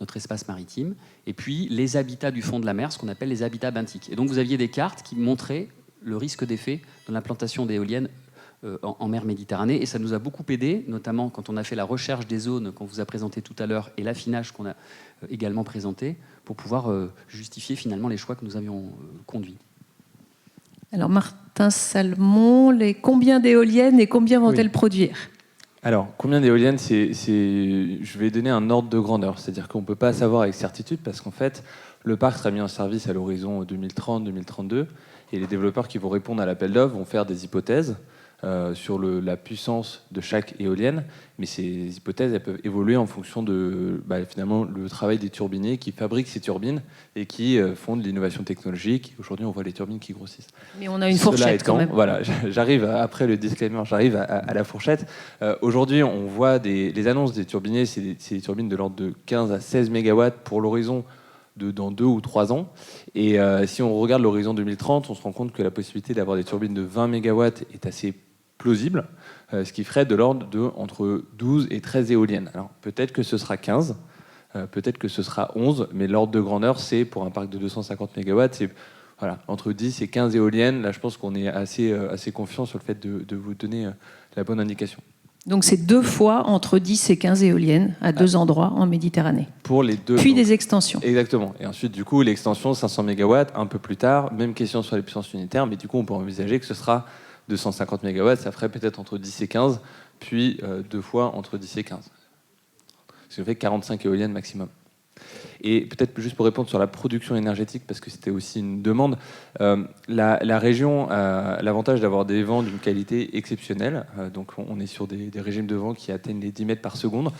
notre espace maritime, et puis les habitats du fond de la mer, ce qu'on appelle les habitats benthiques. Et donc vous aviez des cartes qui montraient le risque d'effet de l'implantation d'éoliennes en mer Méditerranée, et ça nous a beaucoup aidé, notamment quand on a fait la recherche des zones qu'on vous a présenté tout à l'heure et l'affinage qu'on a également présenté, pour pouvoir justifier finalement les choix que nous avions conduits. Alors Martin Salmon, combien d'éoliennes et combien vont-elles produire? Alors, combien d'éoliennes, je vais donner un ordre de grandeur. C'est-à-dire qu'on ne peut pas savoir avec certitude parce qu'en fait, le parc sera mis en service à l'horizon 2030-2032 et les développeurs qui vont répondre à l'appel d'offres vont faire des hypothèses sur la puissance de chaque éolienne. Mais ces hypothèses, elles peuvent évoluer en fonction de finalement le travail des turbiniers qui fabriquent ces turbines et qui font de l'innovation technologique. Aujourd'hui, on voit les turbines qui grossissent. Mais on a une fourchette quand même. Voilà, j'arrive après le disclaimer, j'arrive à la fourchette. Aujourd'hui, on voit les annonces des turbiniers, c'est des turbines de l'ordre de 15 à 16 MW pour l'horizon dans 2 ou 3 ans. Et si on regarde l'horizon 2030, on se rend compte que la possibilité d'avoir des turbines de 20 MW est assez plausible, ce qui ferait de l'ordre de entre 12 et 13 éoliennes. Alors peut-être que ce sera 15, peut-être que ce sera 11, mais l'ordre de grandeur, c'est pour un parc de 250 MW, c'est entre 10 et 15 éoliennes. Là, je pense qu'on est assez confiant sur le fait de vous donner la bonne indication. Donc c'est 2 fois entre 10 et 15 éoliennes à 2 endroits en Méditerranée. Pour les deux. Puis donc, des extensions. Exactement. Et ensuite, du coup, l'extension 500 MW, un peu plus tard, même question sur les puissances unitaires, mais du coup, on peut envisager que ce sera 250 MW, ça ferait peut-être entre 10 et 15, puis 2 fois entre 10 et 15. Ce qui fait 45 éoliennes maximum. Et peut-être juste pour répondre sur la production énergétique, parce que c'était aussi une demande, la région a l'avantage d'avoir des vents d'une qualité exceptionnelle. Donc on est sur des régimes de vent qui atteignent les 10 mètres par seconde.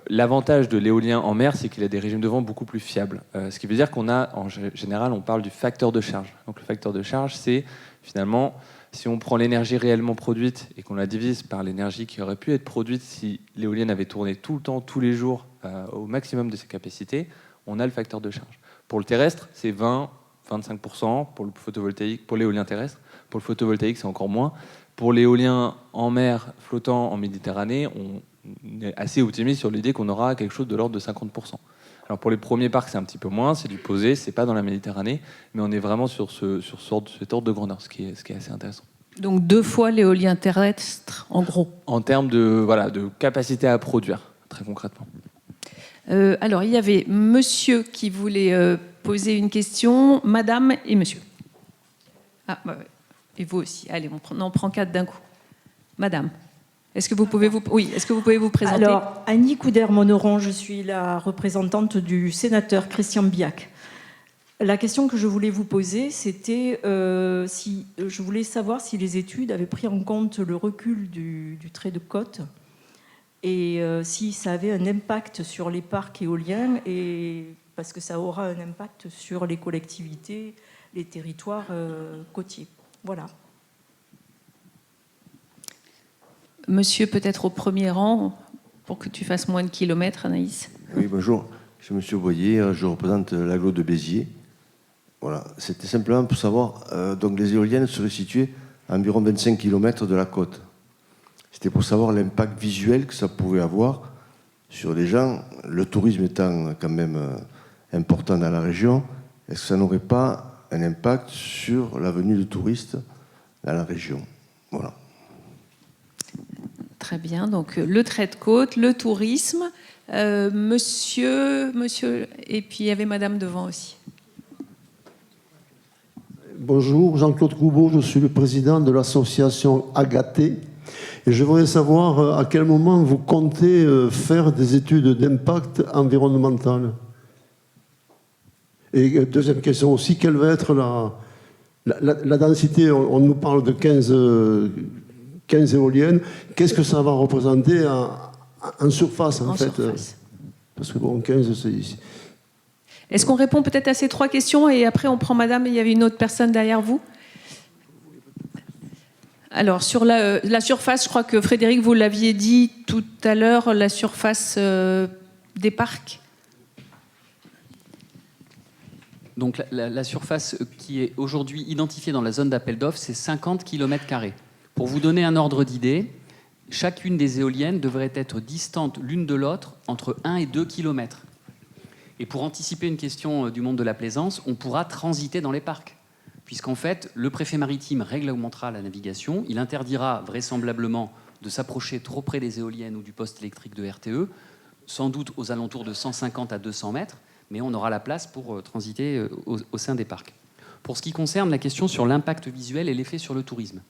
L'avantage de l'éolien en mer, c'est qu'il a des régimes de vent beaucoup plus fiables. Ce qui veut dire qu'on a, en général, on parle du facteur de charge. Donc le facteur de charge, c'est finalement, si on prend l'énergie réellement produite et qu'on la divise par l'énergie qui aurait pu être produite si l'éolienne avait tourné tout le temps, tous les jours, au maximum de ses capacités, on a le facteur de charge. Pour le terrestre, c'est 20-25% pour le photovoltaïque, pour l'éolien terrestre. Pour le photovoltaïque, c'est encore moins. Pour l'éolien en mer flottant en Méditerranée, on est assez optimiste sur l'idée qu'on aura quelque chose de l'ordre de 50%. Alors pour les premiers parcs, c'est un petit peu moins, c'est du posé, c'est pas dans la Méditerranée, mais on est vraiment sur cet ordre de grandeur, ce qui est assez intéressant. Donc 2 fois l'éolien terrestre, en gros. En termes de capacité à produire, très concrètement. Alors, il y avait monsieur qui voulait poser une question, madame et monsieur. Ah, bah, ouais. Et vous aussi. Allez, on en prend 4 d'un coup. Madame, est-ce que vous pouvez vous présenter? Alors, Annie Couder-Moneron, je suis la représentante du sénateur Christian Biac. La question que je voulais vous poser, c'était je voulais savoir si les études avaient pris en compte le recul du trait de côte et si ça avait un impact sur les parcs éoliens, et parce que ça aura un impact sur les collectivités, les territoires côtiers. Voilà. Monsieur, peut-être au premier rang, pour que tu fasses moins de kilomètres, Anaïs. Oui, bonjour. Je suis monsieur Boyer, je représente l'agglo de Béziers. Voilà, c'était simplement pour savoir, donc les éoliennes seraient situées à environ 25 km de la côte. C'était pour savoir l'impact visuel que ça pouvait avoir sur les gens, le tourisme étant quand même important dans la région. Est-ce que ça n'aurait pas un impact sur la venue de touristes dans la région? Voilà. Très bien, donc le trait de côte, le tourisme, monsieur, et puis il y avait madame devant aussi. Bonjour, Jean-Claude Coubeau, je suis le président de l'association Agaté. Et je voudrais savoir à quel moment vous comptez faire des études d'impact environnemental. Et deuxième question aussi, quelle va être la densité? On nous parle de 15 éoliennes. Qu'est-ce que ça va représenter en surface, en fait surface. Parce que bon, 15, c'est ici. Est-ce qu'on répond peut-être à ces 3 questions et après on prend madame et il y avait une autre personne derrière vous? Alors, sur la surface, je crois que Frédéric, vous l'aviez dit tout à l'heure, la surface des parcs. Donc, la surface qui est aujourd'hui identifiée dans la zone d'appel d'offres, c'est 50 km². Pour vous donner un ordre d'idée, chacune des éoliennes devrait être distante l'une de l'autre entre 1 et 2 km. Et pour anticiper une question du monde de la plaisance, on pourra transiter dans les parcs. Puisqu'en fait, le préfet maritime réglementera la navigation, il interdira vraisemblablement de s'approcher trop près des éoliennes ou du poste électrique de RTE, sans doute aux alentours de 150 à 200 mètres, mais on aura la place pour transiter au sein des parcs. Pour ce qui concerne la question sur l'impact visuel et l'effet sur le tourisme.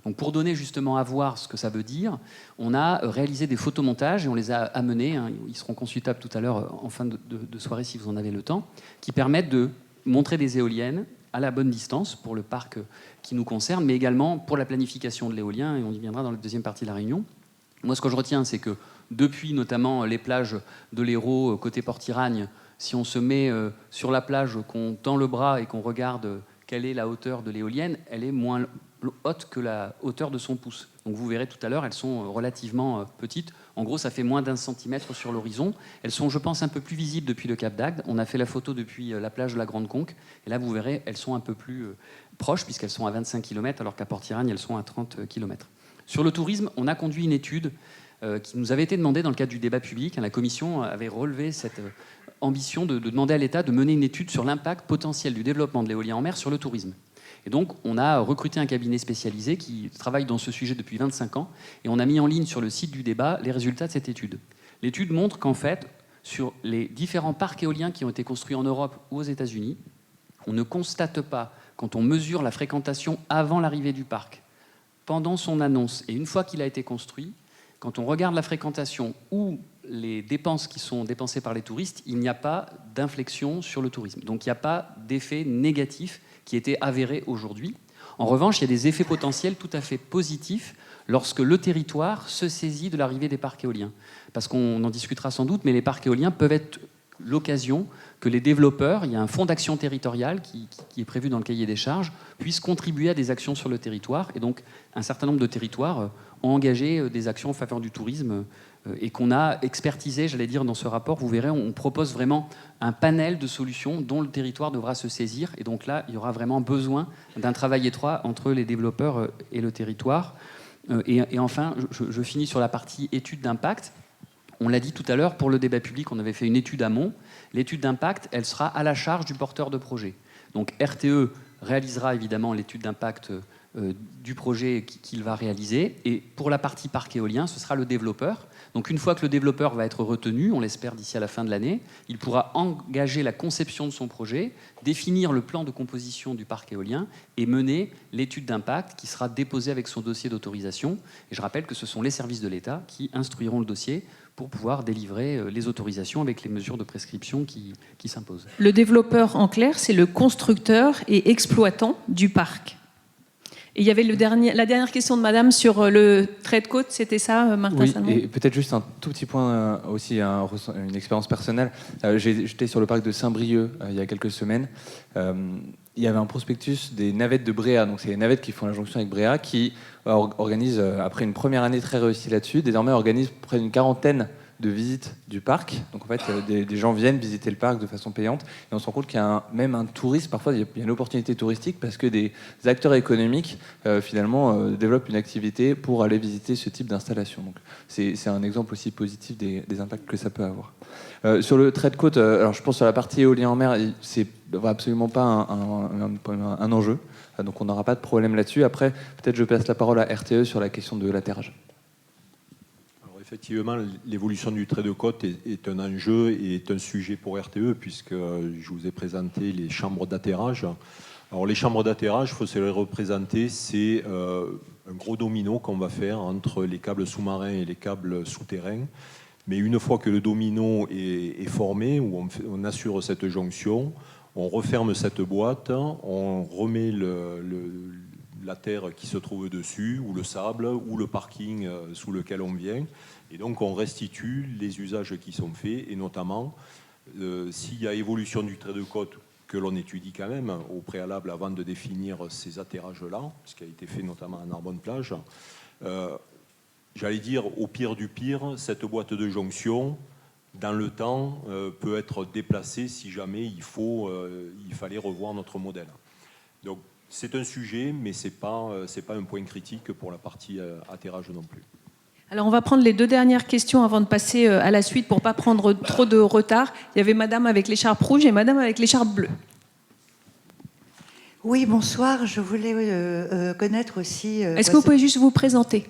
Donc pour donner justement à voir ce que ça veut dire, on a réalisé des photomontages et on les a amenés, ils seront consultables tout à l'heure en fin de soirée si vous en avez le temps, qui permettent de montrer des éoliennes à la bonne distance pour le parc qui nous concerne, mais également pour la planification de l'éolien, et on y viendra dans la deuxième partie de la réunion. Moi, ce que je retiens, c'est que depuis notamment les plages de l'Hérault, côté Port-Iragne, si on se met sur la plage, qu'on tend le bras et qu'on regarde quelle est la hauteur de l'éolienne, elle est moins haute que la hauteur de son pouce. Donc vous verrez tout à l'heure, elles sont relativement petites. En gros, ça fait moins d'1 centimètre sur l'horizon. Elles sont, je pense, un peu plus visibles depuis le Cap d'Agde. On a fait la photo depuis la plage de la Grande Conque. Et là, vous verrez, elles sont un peu plus proches, puisqu'elles sont à 25 km, alors qu'à Port-Iragne, elles sont à 30 km. Sur le tourisme, on a conduit une étude qui nous avait été demandée dans le cadre du débat public. La Commission avait relevé cette ambition de demander à l'État de mener une étude sur l'impact potentiel du développement de l'éolien en mer sur le tourisme. Et donc, on a recruté un cabinet spécialisé qui travaille dans ce sujet depuis 25 ans, et on a mis en ligne sur le site du débat les résultats de cette étude. L'étude montre qu'en fait, sur les différents parcs éoliens qui ont été construits en Europe ou aux États-Unis, on ne constate pas, quand on mesure la fréquentation avant l'arrivée du parc, pendant son annonce et une fois qu'il a été construit, quand on regarde la fréquentation ou les dépenses qui sont dépensées par les touristes, il n'y a pas d'inflexion sur le tourisme. Donc il n'y a pas d'effet négatif qui était avéré aujourd'hui. En revanche, il y a des effets potentiels tout à fait positifs lorsque le territoire se saisit de l'arrivée des parcs éoliens. Parce qu'on en discutera sans doute, mais les parcs éoliens peuvent être l'occasion que les développeurs, il y a un fonds d'action territoriale qui est prévu dans le cahier des charges, puissent contribuer à des actions sur le territoire. Et donc, un certain nombre de territoires ont engagé des actions en faveur du tourisme et qu'on a expertisé, j'allais dire, dans ce rapport. Vous verrez, on propose vraiment un panel de solutions dont le territoire devra se saisir. Et donc là, il y aura vraiment besoin d'un travail étroit entre les développeurs et le territoire. Et enfin, je finis sur la partie étude d'impact. On l'a dit tout à l'heure, pour le débat public, on avait fait une étude amont. L'étude d'impact, elle sera à la charge du porteur de projet. Donc RTE réalisera évidemment l'étude d'impact du projet qu'il va réaliser. Et pour la partie parc éolien, ce sera le développeur. Donc une fois que le développeur va être retenu, on l'espère d'ici à la fin de l'année, il pourra engager la conception de son projet, définir le plan de composition du parc éolien et mener l'étude d'impact qui sera déposée avec son dossier d'autorisation. Et je rappelle que ce sont les services de l'État qui instruiront le dossier pour pouvoir délivrer les autorisations avec les mesures de prescription qui s'imposent. Le développeur, en clair, c'est le constructeur et exploitant du parc. Et il y avait la dernière question de madame sur le trait de côte, c'était ça, Martin Salmon ? Oui, et peut-être juste un tout petit point aussi, une expérience personnelle. J'étais sur le parc de Saint-Brieuc il y a quelques semaines. Il y avait un prospectus des navettes de Bréa, donc c'est les navettes qui font la jonction avec Bréa, qui organisent, après une première année très réussie là-dessus, désormais organisent près d'une 40aine de visites du parc. Donc en fait, des gens viennent visiter le parc de façon payante et on se rend compte qu'il y a même un tourisme. Parfois, il y a une opportunité touristique parce que des acteurs économiques finalement développent une activité pour aller visiter ce type d'installation. Donc c'est un exemple aussi positif des impacts que ça peut avoir. Sur le trait de côte, alors je pense sur la partie éolien en mer, c'est absolument pas un enjeu. Donc on n'aura pas de problème là-dessus. Après, peut-être je passe la parole à RTE sur la question de l'atterrage. Effectivement, l'évolution du trait de côte est un enjeu et est un sujet pour RTE, puisque je vous ai présenté les chambres d'atterrage. Alors les chambres d'atterrage, il faut se les représenter, c'est un gros domino qu'on va faire entre les câbles sous-marins et les câbles souterrains. Mais une fois que le domino est formé, où on assure cette jonction, on referme cette boîte, on remet la terre qui se trouve dessus, ou le sable, ou le parking sous lequel on vient. Et donc on restitue les usages qui sont faits, et notamment s'il y a évolution du trait de côte que l'on étudie quand même au préalable avant de définir ces atterrages-là, ce qui a été fait notamment à Narbonne-Plage. J'allais dire, au pire du pire, cette boîte de jonction, dans le temps, peut être déplacée si jamais il fallait revoir notre modèle. Donc c'est un sujet, mais ce n'est pas un point critique pour la partie atterrage non plus. Alors on va prendre les deux dernières questions avant de passer à la suite pour ne pas prendre trop de retard. Il y avait madame avec l'écharpe rouge et madame avec l'écharpe bleue. Oui, bonsoir. Je voulais connaître aussi... Est-ce que vous pouvez juste vous présenter ?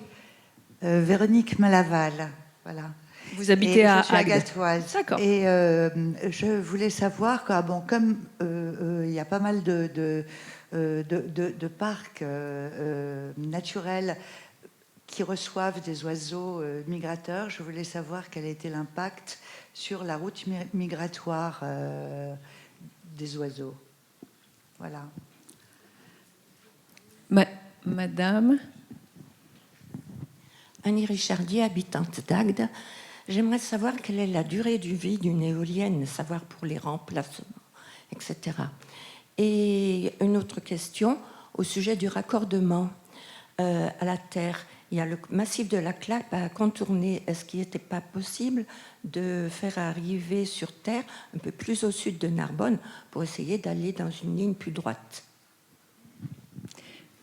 Véronique Malaval, voilà. Vous habitez à Gatoise. D'accord. Et je voulais savoir, comme il y a pas mal de parcs naturels qui reçoivent des oiseaux migrateurs, je voulais savoir quel était l'impact sur la route migratoire des oiseaux. Voilà. Madame Annie Richardier, habitante d'Agde. J'aimerais savoir quelle est la durée de vie d'une éolienne, savoir pour les remplacements, etc. Et une autre question au sujet du raccordement à la Terre. Il y a le massif de la Clappe à contourner. Est-ce qu'il n'était pas possible de faire arriver sur Terre, un peu plus au sud de Narbonne, pour essayer d'aller dans une ligne plus droite ?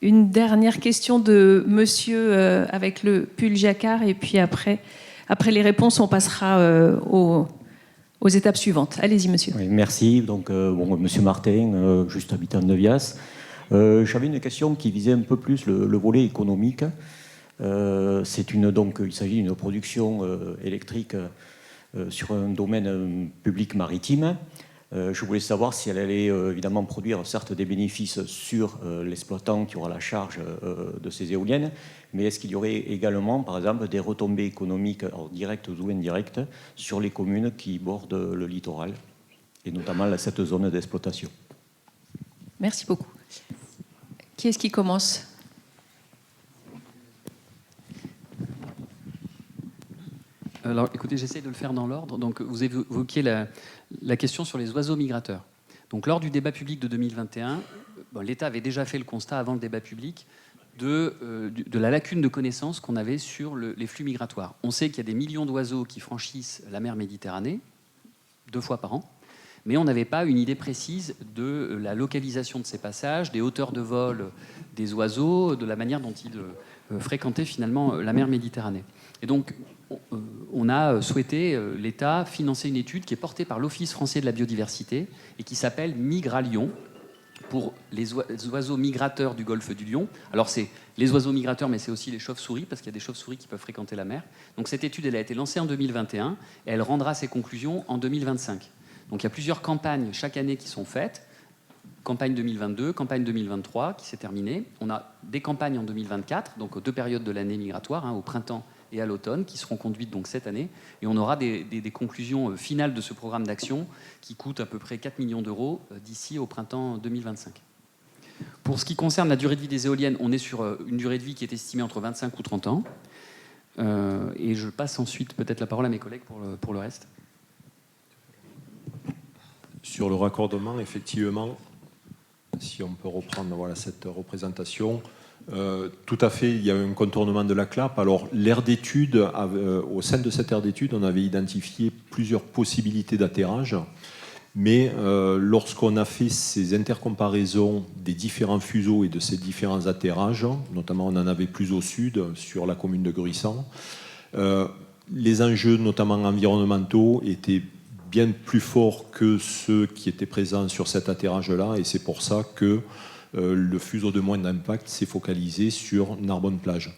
Une dernière question de monsieur avec le pull jacquard, et puis après les réponses, on passera aux étapes suivantes. Allez-y, monsieur. Oui, merci. Donc, monsieur Martin, juste habitant de Nevias. J'avais une question qui visait un peu plus le volet économique. Donc, il s'agit d'une production électrique sur un domaine public maritime. Je voulais savoir si elle allait évidemment produire certes des bénéfices sur l'exploitant qui aura la charge de ces éoliennes, mais est-ce qu'il y aurait également, par exemple, des retombées économiques, directes ou indirectes, sur les communes qui bordent le littoral, et notamment cette zone d'exploitation? Merci beaucoup. Qui est-ce qui commence ? Alors, écoutez, j'essaie de le faire dans l'ordre. Donc, vous évoquiez la question sur les oiseaux migrateurs. Donc, lors du débat public de 2021, l'État avait déjà fait le constat avant le débat public de la lacune de connaissances qu'on avait sur les flux migratoires. On sait qu'il y a des millions d'oiseaux qui franchissent la mer Méditerranée 2 fois par an, mais on n'avait pas une idée précise de la localisation de ces passages, des hauteurs de vol des oiseaux, de la manière dont ils fréquentaient finalement la mer Méditerranée. Et donc, on a souhaité, l'État, financer une étude qui est portée par l'Office français de la biodiversité et qui s'appelle Migralion, pour les oiseaux migrateurs du golfe du Lion. Alors, c'est les oiseaux migrateurs, mais c'est aussi les chauves-souris, parce qu'il y a des chauves-souris qui peuvent fréquenter la mer. Donc, cette étude, elle a été lancée en 2021 et elle rendra ses conclusions en 2025. Donc, il y a plusieurs campagnes chaque année qui sont faites. Campagne 2022, campagne 2023 qui s'est terminée. On a des campagnes en 2024, donc aux 2 périodes de l'année migratoire, au printemps et à l'automne, qui seront conduites donc cette année. Et on aura des conclusions finales de ce programme d'action qui coûte à peu près 4 millions d'euros d'ici au printemps 2025. Pour ce qui concerne la durée de vie des éoliennes, on est sur une durée de vie qui est estimée entre 25 ou 30 ans. Et je passe ensuite peut-être la parole à mes collègues pour le reste. Sur le raccordement, effectivement, si on peut reprendre cette représentation, tout à fait, il y a un contournement de la clappe. Alors, l'aire d'étude, au sein de cette aire d'étude, on avait identifié plusieurs possibilités d'atterrage, mais lorsqu'on a fait ces intercomparaisons des différents fuseaux et de ces différents atterrages, notamment on en avait plus au sud, sur la commune de Gruissant, les enjeux, notamment environnementaux, étaient bien plus forts que ceux qui étaient présents sur cet atterrage-là, et c'est pour ça que le fuseau de moindre impact s'est focalisé sur Narbonne-Plage.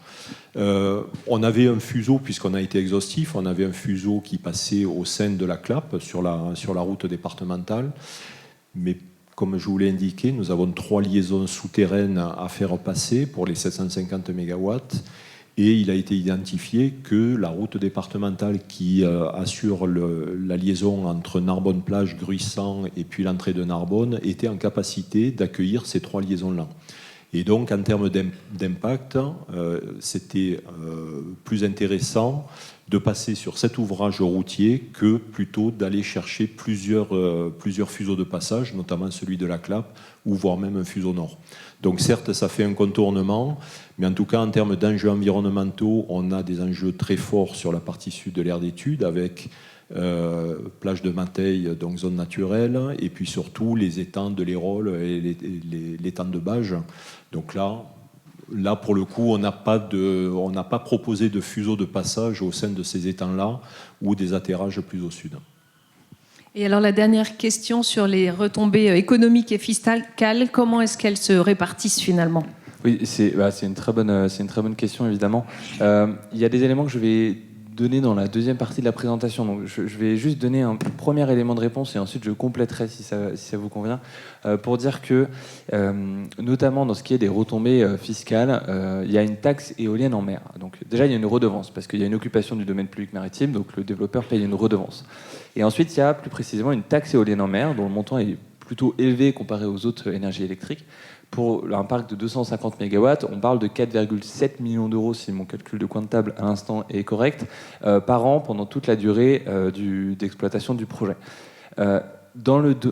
On avait un fuseau, puisqu'on a été exhaustif, on avait un fuseau qui passait au sein de la clappe sur la route départementale, mais comme je vous l'ai indiqué, nous avons 3 liaisons souterraines à faire passer pour les 750 MW. Et il a été identifié que la route départementale qui assure la liaison entre Narbonne-Plage, Gruissant et puis l'entrée de Narbonne était en capacité d'accueillir ces 3 liaisons-là. Et donc, en termes d'impact, c'était plus intéressant de passer sur cet ouvrage routier que plutôt d'aller chercher plusieurs fuseaux de passage, notamment celui de la Clappe, ou voire même un fuseau nord. Donc certes, ça fait un contournement, mais en tout cas, en termes d'enjeux environnementaux, on a des enjeux très forts sur la partie sud de l'aire d'étude, avec plage de Mateille, donc zone naturelle, et puis surtout les étangs de l'Hérault et l'étang de Bages. Donc là, pour le coup, on n'a pas proposé de fuseau de passage au sein de ces étangs-là ou des atterrages plus au sud. Et alors la dernière question sur les retombées économiques et fiscales, comment est-ce qu'elles se répartissent finalement ? Oui, c'est une très bonne question évidemment. Il y a des éléments que je vais donner dans la deuxième partie de la présentation. Donc je vais juste donner un premier élément de réponse et ensuite je compléterai si ça vous convient, pour dire que notamment dans ce qui est des retombées fiscales, il y a une taxe éolienne en mer. Donc déjà il y a une redevance parce qu'il y a une occupation du domaine public maritime, donc le développeur paye une redevance. Et ensuite il y a plus précisément une taxe éolienne en mer dont le montant est plutôt élevé comparé aux autres énergies électriques. Pour un parc de 250 MW, on parle de 4,7 millions d'euros, si mon calcul de coin de table à l'instant est correct, par an pendant toute la durée d'exploitation du projet.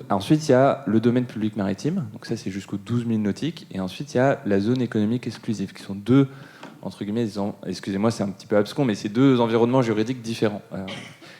Ensuite, il y a le domaine public maritime, donc ça c'est jusqu'aux 12 000 nautiques, et ensuite il y a la zone économique exclusive, qui sont deux, entre guillemets, excusez-moi c'est un petit peu abscon, mais c'est deux environnements juridiques différents.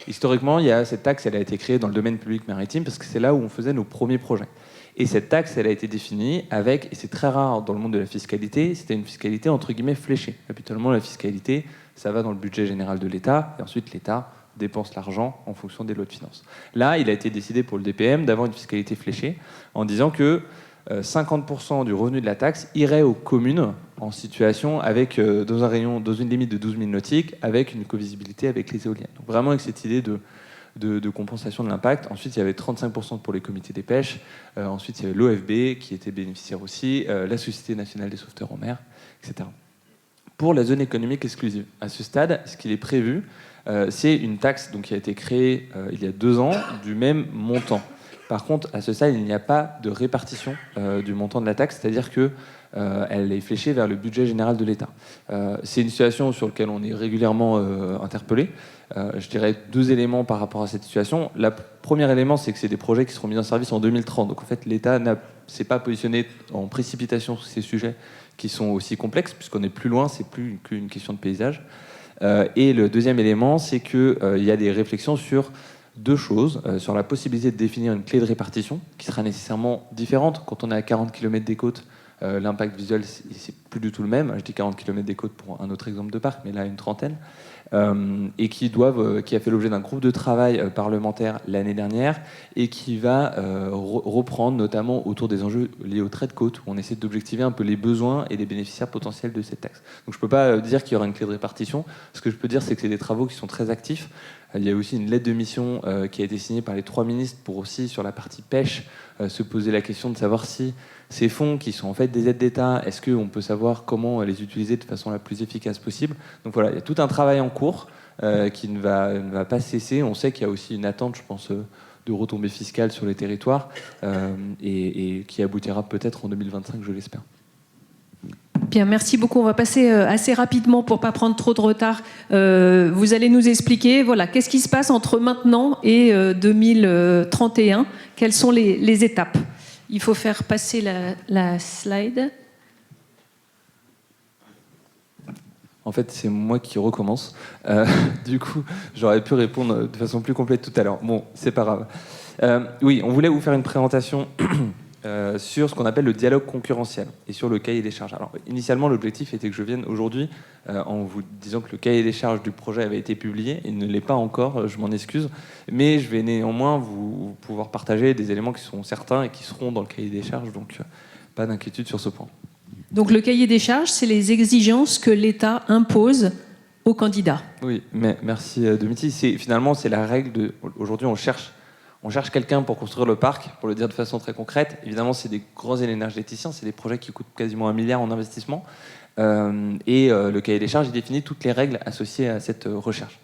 Historiquement, il y a cette taxe, elle a été créée dans le domaine public maritime, parce que c'est là où on faisait nos premiers projets. Et cette taxe, elle a été définie avec, et c'est très rare dans le monde de la fiscalité, c'était une fiscalité entre guillemets fléchée. Habituellement, la fiscalité, ça va dans le budget général de l'État, et ensuite l'État dépense l'argent en fonction des lois de finances. Là, il a été décidé pour le DPM d'avoir une fiscalité fléchée, en disant que 50% du revenu de la taxe irait aux communes en situation avec, dans une limite de 12 000 nautiques, avec une covisibilité avec les éoliennes. Donc vraiment avec cette idée de compensation de l'impact. Ensuite, il y avait 35% pour les comités des pêches. Ensuite, il y avait l'OFB qui était bénéficiaire aussi, la Société nationale des sauveteurs en mer, etc. Pour la zone économique exclusive, à ce stade, ce qu'il est prévu, c'est une taxe donc, qui a été créée il y a 2 ans du même montant. Par contre, à ce stade, il n'y a pas de répartition du montant de la taxe, c'est-à-dire qu'elle est fléchée vers le budget général de l'État. C'est une situation sur laquelle on est régulièrement interpellé. Je dirais 2 éléments par rapport à cette situation. Le premier élément, c'est que c'est des projets qui seront mis en service en 2030. Donc en fait, l'État ne s'est pas positionné en précipitation sur ces sujets qui sont aussi complexes, puisqu'on est plus loin, c'est plus qu'une question de paysage. Et le deuxième élément, c'est qu'il y a des réflexions sur 2 choses, sur la possibilité de définir une clé de répartition qui sera nécessairement différente. Quand on est à 40 km des côtes, l'impact visuel, c'est plus du tout le même. Je dis 40 km des côtes pour un autre exemple de parc, mais là, une trentaine. Et qui a fait l'objet d'un groupe de travail parlementaire l'année dernière et qui va reprendre notamment autour des enjeux liés au trait de côte, où on essaie d'objectiver un peu les besoins et les bénéficiaires potentiels de cette taxe. Donc je ne peux pas dire qu'il y aura une clé de répartition. Ce que je peux dire, c'est que c'est des travaux qui sont très actifs. Il y a aussi une lettre de mission qui a été signée par les 3 ministres pour aussi, sur la partie pêche, se poser la question de savoir si ces fonds qui sont en fait des aides d'État, est-ce qu'on peut savoir comment les utiliser de façon la plus efficace possible. Donc voilà, il y a tout un travail en cours qui ne va pas cesser. On sait qu'il y a aussi une attente, je pense, de retombées fiscales sur les territoires et qui aboutira peut-être en 2025, je l'espère. Bien, merci beaucoup. On va passer assez rapidement pour ne pas prendre trop de retard. Vous allez nous expliquer, voilà, qu'est-ce qui se passe entre maintenant et 2031 ? Quelles sont les étapes ? Il faut faire passer la slide. En fait, c'est moi qui recommence. Du coup, j'aurais pu répondre de façon plus complète tout à l'heure. Bon, c'est pas grave. Oui, on voulait vous faire une présentation sur ce qu'on appelle le dialogue concurrentiel et sur le cahier des charges. Alors, initialement, l'objectif était que je vienne aujourd'hui en vous disant que le cahier des charges du projet avait été publié. Il ne l'est pas encore, je m'en excuse. Mais je vais néanmoins vous pouvoir partager des éléments qui sont certains et qui seront dans le cahier des charges. Donc, pas d'inquiétude sur ce point. Donc, le cahier des charges, c'est les exigences que l'État impose aux candidats. Oui, mais merci Domiti. Finalement, c'est la règle aujourd'hui, on cherche quelqu'un pour construire le parc, pour le dire de façon très concrète. Évidemment, c'est des grands énergéticiens, c'est des projets qui coûtent quasiment 1 milliard en investissement. Le cahier des charges, il définit toutes les règles associées à cette recherche.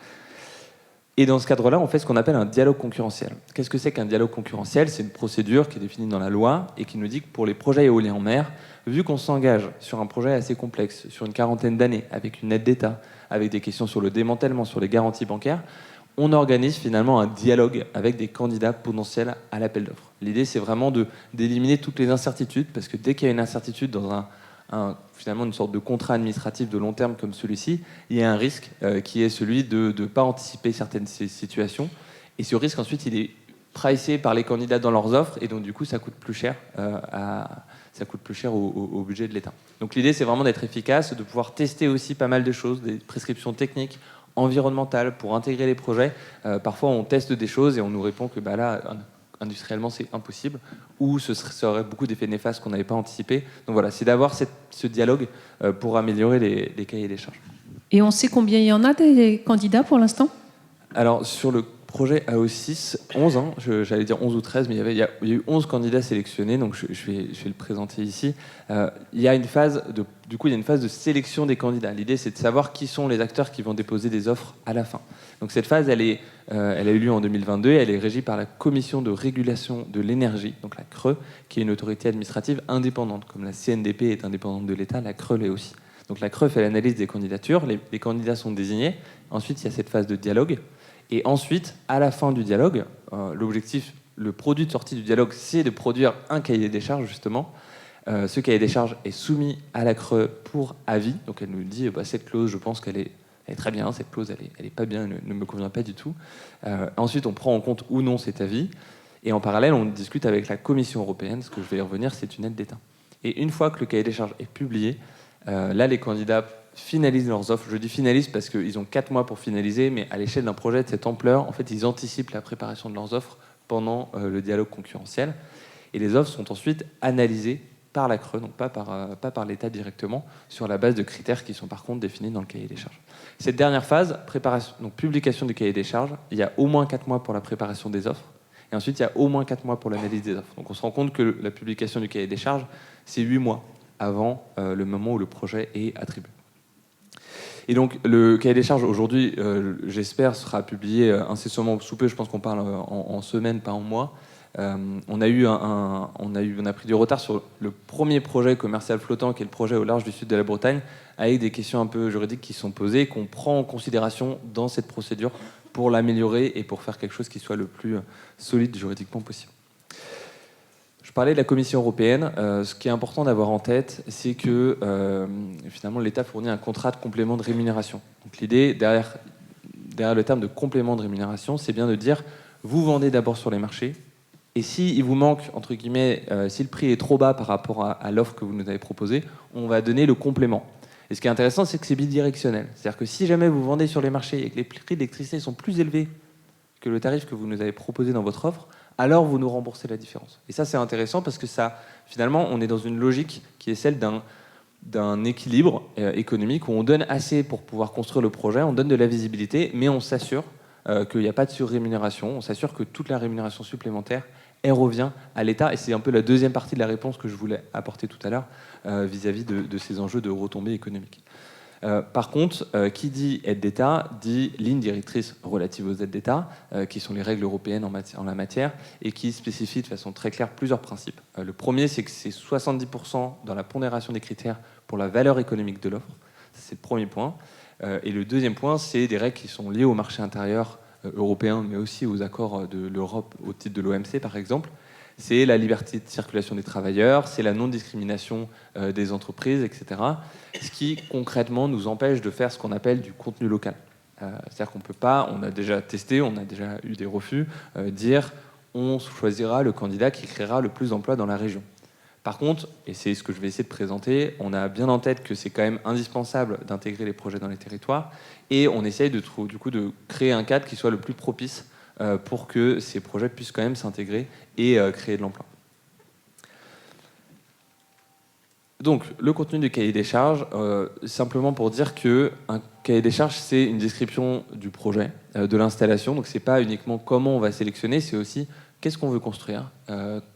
Et dans ce cadre-là, on fait ce qu'on appelle un dialogue concurrentiel. Qu'est-ce que c'est qu'un dialogue concurrentiel ? C'est une procédure qui est définie dans la loi et qui nous dit que pour les projets éoliens en mer, vu qu'on s'engage sur un projet assez complexe, sur une 40aine d'années, avec une aide d'État, avec des questions sur le démantèlement, sur les garanties bancaires, on organise finalement un dialogue avec des candidats potentiels à l'appel d'offres. L'idée, c'est vraiment d'éliminer toutes les incertitudes, parce que dès qu'il y a une incertitude dans finalement une sorte de contrat administratif de long terme comme celui-ci, il y a un risque qui est celui de ne pas anticiper certaines situations. Et ce risque, ensuite, il est pricé par les candidats dans leurs offres, et donc du coup, ça coûte plus cher au budget de l'État. Donc l'idée, c'est vraiment d'être efficace, de pouvoir tester aussi pas mal de choses, des prescriptions techniques, environnementales, pour intégrer les projets. Parfois, on teste des choses et on nous répond que là, industriellement, c'est impossible, ou ça aurait beaucoup d'effets néfastes qu'on n'avait pas anticipés. Donc voilà, c'est d'avoir ce dialogue pour améliorer les cahiers des charges. Et on sait combien il y en a des candidats pour l'instant ? Alors, sur le projet AO6, 11, j'allais dire 11 ou 13, mais il y a eu 11 candidats sélectionnés, donc je vais le présenter ici. Il y a une phase de sélection des candidats. L'idée, c'est de savoir qui sont les acteurs qui vont déposer des offres à la fin. Donc cette phase, elle a eu lieu en 2022, et elle est régie par la Commission de régulation de l'énergie, donc la CRE, qui est une autorité administrative indépendante. Comme la CNDP est indépendante de l'État, la CRE l'est aussi. Donc la CRE fait l'analyse des candidatures, les candidats sont désignés, ensuite il y a cette phase de dialogue, et ensuite, à la fin du dialogue, l'objectif, le produit de sortie du dialogue, c'est de produire un cahier des charges, justement. Ce cahier des charges est soumis à la CRE pour avis. Donc elle nous dit, cette clause, je pense qu'elle est très bien, cette clause, elle est pas bien, elle ne me convient pas du tout. Ensuite, on prend en compte ou non cet avis. Et en parallèle, on discute avec la Commission européenne, ce que je vais y revenir, c'est une aide d'État. Et une fois que le cahier des charges est publié, là, les candidats finalisent leurs offres. Je dis finalisent parce qu'ils ont 4 mois pour finaliser, mais à l'échelle d'un projet de cette ampleur, en fait, ils anticipent la préparation de leurs offres pendant le dialogue concurrentiel. Et les offres sont ensuite analysées par la CRE, donc pas par l'État directement, sur la base de critères qui sont par contre définis dans le cahier des charges. Cette dernière phase, donc publication du cahier des charges, il y a au moins 4 mois pour la préparation des offres, et ensuite il y a au moins 4 mois pour l'analyse des offres. Donc on se rend compte que la publication du cahier des charges, c'est 8 mois avant le moment où le projet est attribué. Et donc le cahier des charges aujourd'hui, j'espère, sera publié incessamment sous peu. Je pense qu'on parle en semaines, pas en mois. On a pris du retard sur le premier projet commercial flottant, qui est le projet au large du sud de la Bretagne, avec des questions un peu juridiques qui sont posées, qu'on prend en considération dans cette procédure pour l'améliorer et pour faire quelque chose qui soit le plus solide juridiquement possible. Je parlais de la Commission européenne. Ce qui est important d'avoir en tête, c'est que finalement l'État fournit un contrat de complément de rémunération. Donc l'idée derrière le terme de complément de rémunération, c'est bien de dire vous vendez d'abord sur les marchés, et s'il vous manque, entre guillemets, si le prix est trop bas par rapport à l'offre que vous nous avez proposée, on va donner le complément. Et ce qui est intéressant, c'est que c'est bidirectionnel. C'est-à-dire que si jamais vous vendez sur les marchés et que les prix d'électricité sont plus élevés que le tarif que vous nous avez proposé dans votre offre, alors vous nous remboursez la différence. Et ça, c'est intéressant parce que ça, finalement, on est dans une logique qui est celle d'un équilibre économique où on donne assez pour pouvoir construire le projet, on donne de la visibilité, mais on s'assure qu'il n'y a pas de surrémunération, on s'assure que toute la rémunération supplémentaire, elle revient à l'État. Et c'est un peu la deuxième partie de la réponse que je voulais apporter tout à l'heure vis-à-vis de ces enjeux de retombées économiques. Par contre, qui dit aide d'État dit ligne directrice relative aux aides d'État, qui sont les règles européennes en la matière, et qui spécifient de façon très claire plusieurs principes. Le premier, c'est que c'est 70% dans la pondération des critères pour la valeur économique de l'offre. C'est le premier point. Et le deuxième point, c'est des règles qui sont liées au marché intérieur européen, mais aussi aux accords de l'Europe au titre de l'OMC, par exemple. C'est la liberté de circulation des travailleurs, c'est la non-discrimination des entreprises, etc. Ce qui, concrètement, nous empêche de faire ce qu'on appelle du contenu local. C'est-à-dire qu'on ne peut pas, on a déjà testé, on a déjà eu des refus, dire on choisira le candidat qui créera le plus d'emplois dans la région. Par contre, et c'est ce que je vais essayer de présenter, on a bien en tête que c'est quand même indispensable d'intégrer les projets dans les territoires, et on essaye de créer un cadre qui soit le plus propice pour que ces projets puissent quand même s'intégrer et créer de l'emploi. Donc, le contenu du cahier des charges, simplement pour dire qu'un cahier des charges, c'est une description du projet, de l'installation. Donc, ce n'est pas uniquement comment on va sélectionner, c'est aussi qu'est-ce qu'on veut construire,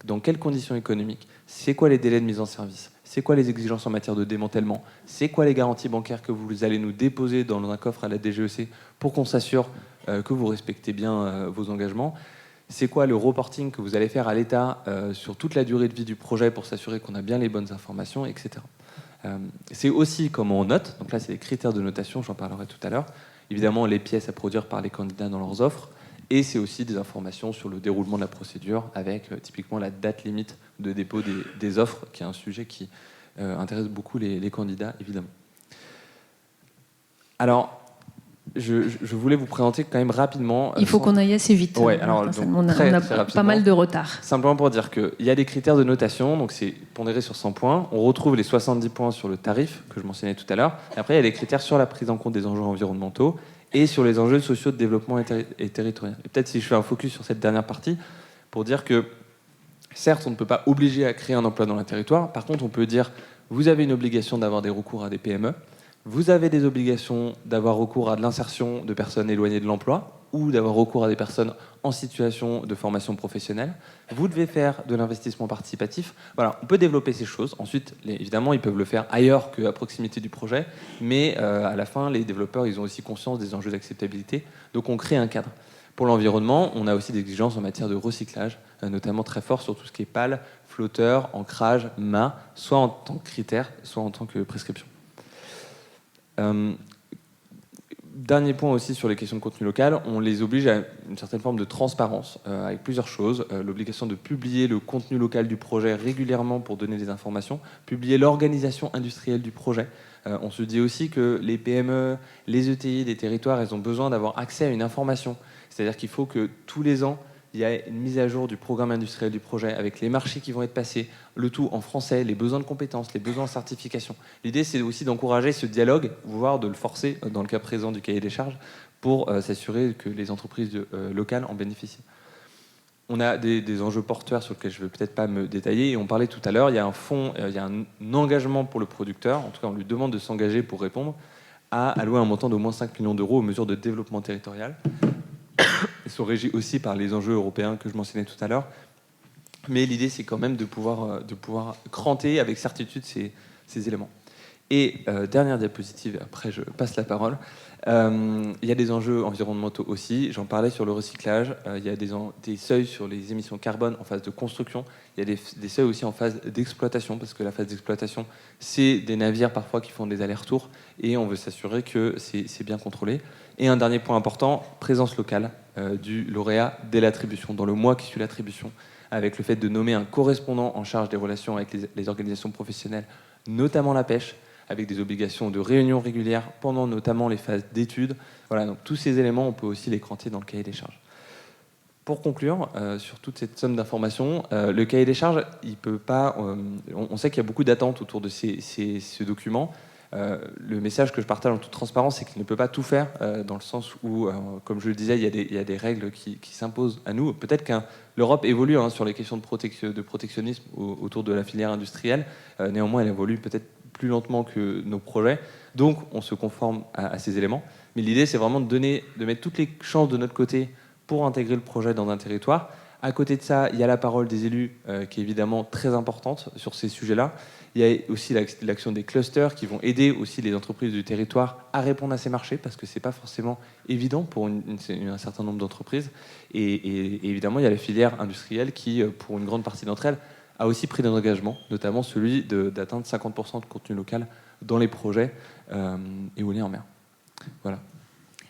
dans quelles conditions économiques, c'est quoi les délais de mise en service, c'est quoi les exigences en matière de démantèlement, c'est quoi les garanties bancaires que vous allez nous déposer dans un coffre à la DGEC pour qu'on s'assure que vous respectez bien vos engagements. C'est quoi le reporting que vous allez faire à l'État sur toute la durée de vie du projet pour s'assurer qu'on a bien les bonnes informations, etc. C'est aussi comment on note. Donc là, c'est les critères de notation, j'en parlerai tout à l'heure. Évidemment, les pièces à produire par les candidats dans leurs offres. Et c'est aussi des informations sur le déroulement de la procédure avec typiquement la date limite de dépôt des offres, qui est un sujet qui intéresse beaucoup les candidats, évidemment. Alors, je voulais vous présenter quand même rapidement... Il faut qu'on aille assez vite. Ouais, alors, on a pas mal de retard. Simplement pour dire qu'il y a des critères de notation, donc c'est pondéré sur 100 points. On retrouve les 70 points sur le tarif, que je mentionnais tout à l'heure. Et après, il y a des critères sur la prise en compte des enjeux environnementaux et sur les enjeux sociaux de développement et territorial. Et peut-être si je fais un focus sur cette dernière partie, pour dire que, certes, on ne peut pas obliger à créer un emploi dans un territoire. Par contre, on peut dire, vous avez une obligation d'avoir des recours à des PME. Vous avez des obligations d'avoir recours à de l'insertion de personnes éloignées de l'emploi ou d'avoir recours à des personnes en situation de formation professionnelle. Vous devez faire de l'investissement participatif. Voilà, on peut développer ces choses. Ensuite, évidemment, ils peuvent le faire ailleurs qu'à proximité du projet, mais à la fin, les développeurs, ils ont aussi conscience des enjeux d'acceptabilité. Donc, on crée un cadre. Pour l'environnement, on a aussi des exigences en matière de recyclage, notamment très fort sur tout ce qui est pales, flotteurs, ancrage, mâts, soit en tant que critère, soit en tant que prescription. Dernier point aussi sur les questions de contenu local, on les oblige à une certaine forme de transparence avec plusieurs choses. L'obligation de publier le contenu local du projet régulièrement pour donner des informations, publier l'organisation industrielle du projet. On se dit aussi que les PME, les ETI des territoires, elles ont besoin d'avoir accès à une information. C'est-à-dire qu'il faut que tous les ans, il y a une mise à jour du programme industriel du projet avec les marchés qui vont être passés, le tout en français, les besoins de compétences, les besoins en certification. L'idée, c'est aussi d'encourager ce dialogue, voire de le forcer, dans le cas présent du cahier des charges, pour s'assurer que les entreprises locales en bénéficient. on a des enjeux porteurs sur lesquels je ne vais peut-être pas me détailler. Et on parlait tout à l'heure, il y a un fonds, il y a un engagement pour le producteur. En tout cas, on lui demande de s'engager pour répondre à allouer un montant d'au moins 5 millions d'euros aux mesures de développement territorial. Ils sont régis aussi par les enjeux européens que je mentionnais tout à l'heure. Mais l'idée, c'est quand même de pouvoir cranter avec certitude ces éléments. Et dernière diapositive, après je passe la parole. Il y a des enjeux environnementaux aussi. J'en parlais sur le recyclage. Il y a des seuils sur les émissions carbone en phase de construction. Il y a des seuils aussi en phase d'exploitation, parce que la phase d'exploitation, c'est des navires parfois qui font des allers-retours, et on veut s'assurer que c'est bien contrôlé. Et un dernier point important, présence locale du lauréat dès l'attribution, dans le mois qui suit l'attribution, avec le fait de nommer un correspondant en charge des relations avec les organisations professionnelles, notamment la pêche, avec des obligations de réunions régulières pendant notamment les phases d'études. Voilà, donc tous ces éléments, on peut aussi les cranter dans le cahier des charges. Pour conclure, sur toute cette somme d'informations, le cahier des charges, il peut pas. On sait qu'il y a beaucoup d'attentes autour de ce document. Le message que je partage en toute transparence, c'est qu'il ne peut pas tout faire, dans le sens où, comme je le disais, il y a des règles qui s'imposent à nous. Peut-être que l'Europe évolue sur les questions de protectionnisme autour de la filière industrielle. Néanmoins, elle évolue peut-être plus lentement que nos projets. Donc, on se conforme à ces éléments. Mais l'idée, c'est vraiment de mettre toutes les chances de notre côté pour intégrer le projet dans un territoire. À côté de ça, il y a la parole des élus, qui est évidemment très importante sur ces sujets-là. Il y a aussi l'action des clusters qui vont aider aussi les entreprises du territoire à répondre à ces marchés, parce que ce n'est pas forcément évident pour un certain nombre d'entreprises. Et évidemment, il y a la filière industrielle qui, pour une grande partie d'entre elles, a aussi pris des engagements, notamment celui d'atteindre 50% de contenu local dans les projets éoliens en mer. Voilà.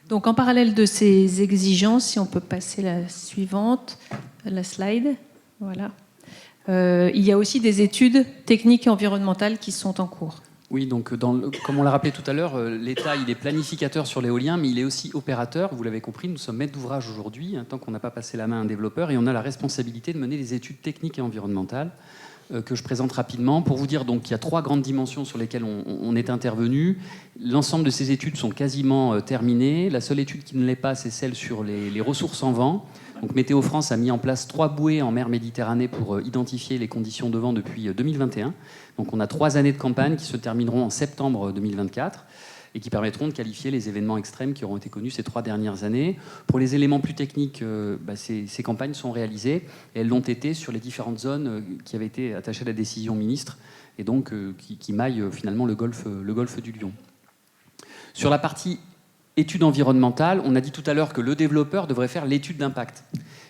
Donc en parallèle de ces exigences, si on peut passer la suivante, la slide, voilà. Il y a aussi des études techniques et environnementales qui sont en cours. Oui, donc comme on l'a rappelé tout à l'heure, l'État il est planificateur sur l'éolien, mais il est aussi opérateur. Vous l'avez compris, nous sommes maîtres d'ouvrage aujourd'hui, tant qu'on n'a pas passé la main à un développeur, et on a la responsabilité de mener des études techniques et environnementales que je présente rapidement pour vous dire donc qu'il y a 3 grandes dimensions sur lesquelles on est intervenu. L'ensemble de ces études sont quasiment terminées. La seule étude qui ne l'est pas, c'est celle sur les ressources en vent. Donc Météo France a mis en place 3 bouées en mer Méditerranée pour identifier les conditions de vent depuis 2021. Donc on a 3 années de campagne qui se termineront en septembre 2024 et qui permettront de qualifier les événements extrêmes qui auront été connus ces 3 dernières années. Pour les éléments plus techniques, ces campagnes sont réalisées et elles l'ont été sur les différentes zones qui avaient été attachées à la décision ministre et donc qui maillent finalement le golfe du Lion. Sur la partie étude environnementale, on a dit tout à l'heure que le développeur devrait faire l'étude d'impact.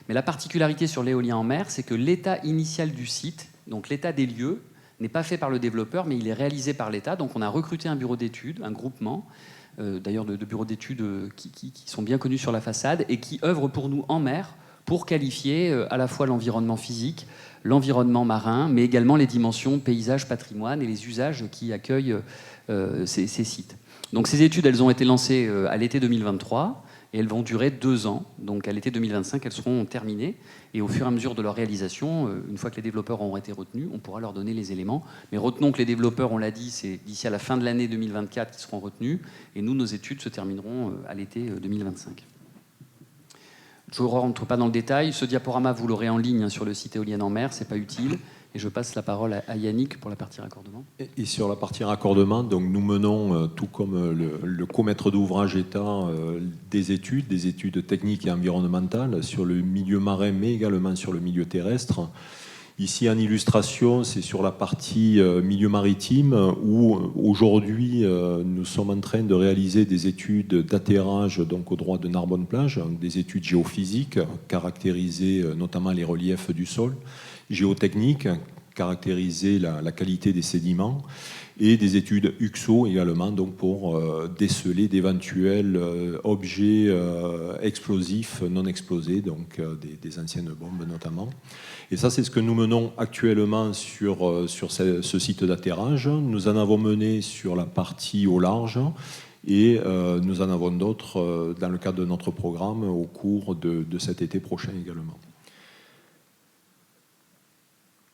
Mais la particularité sur l'éolien en mer, c'est que l'état initial du site, donc l'état des lieux, n'est pas fait par le développeur, mais il est réalisé par l'État. Donc on a recruté un bureau d'études, un groupement, d'ailleurs de bureaux d'études qui sont bien connus sur la façade et qui œuvrent pour nous en mer pour qualifier à la fois l'environnement physique, l'environnement marin, mais également les dimensions paysage, patrimoine et les usages qui accueillent ces sites. Donc ces études, elles ont été lancées à l'été 2023 et elles vont durer 2 ans. Donc à l'été 2025, elles seront terminées. Et au fur et à mesure de leur réalisation, une fois que les développeurs auront été retenus, on pourra leur donner les éléments. Mais retenons que les développeurs, on l'a dit, c'est d'ici à la fin de l'année 2024 qu'ils seront retenus. Et nous, nos études se termineront à l'été 2025. Je ne rentre pas dans le détail. Ce diaporama, vous l'aurez en ligne sur le site Éolienne en mer. Ce n'est pas utile. Et je passe la parole à Yannick pour la partie raccordement. Et sur la partie raccordement, donc nous menons, tout comme le co-maître d'ouvrage État, des études techniques et environnementales sur le milieu marin, mais également sur le milieu terrestre. Ici, en illustration, c'est sur la partie milieu maritime, où aujourd'hui, nous sommes en train de réaliser des études d'atterrage donc, au droit de Narbonne-Plage, des études géophysiques, caractériser notamment les reliefs du sol, géotechniques, caractériser la qualité des sédiments, et des études UXO également, donc pour déceler d'éventuels objets explosifs non explosés, donc des anciennes bombes notamment. Et ça, c'est ce que nous menons actuellement sur ce site d'atterrage. Nous en avons mené sur la partie au large, et nous en avons d'autres dans le cadre de notre programme au cours de cet été prochain également.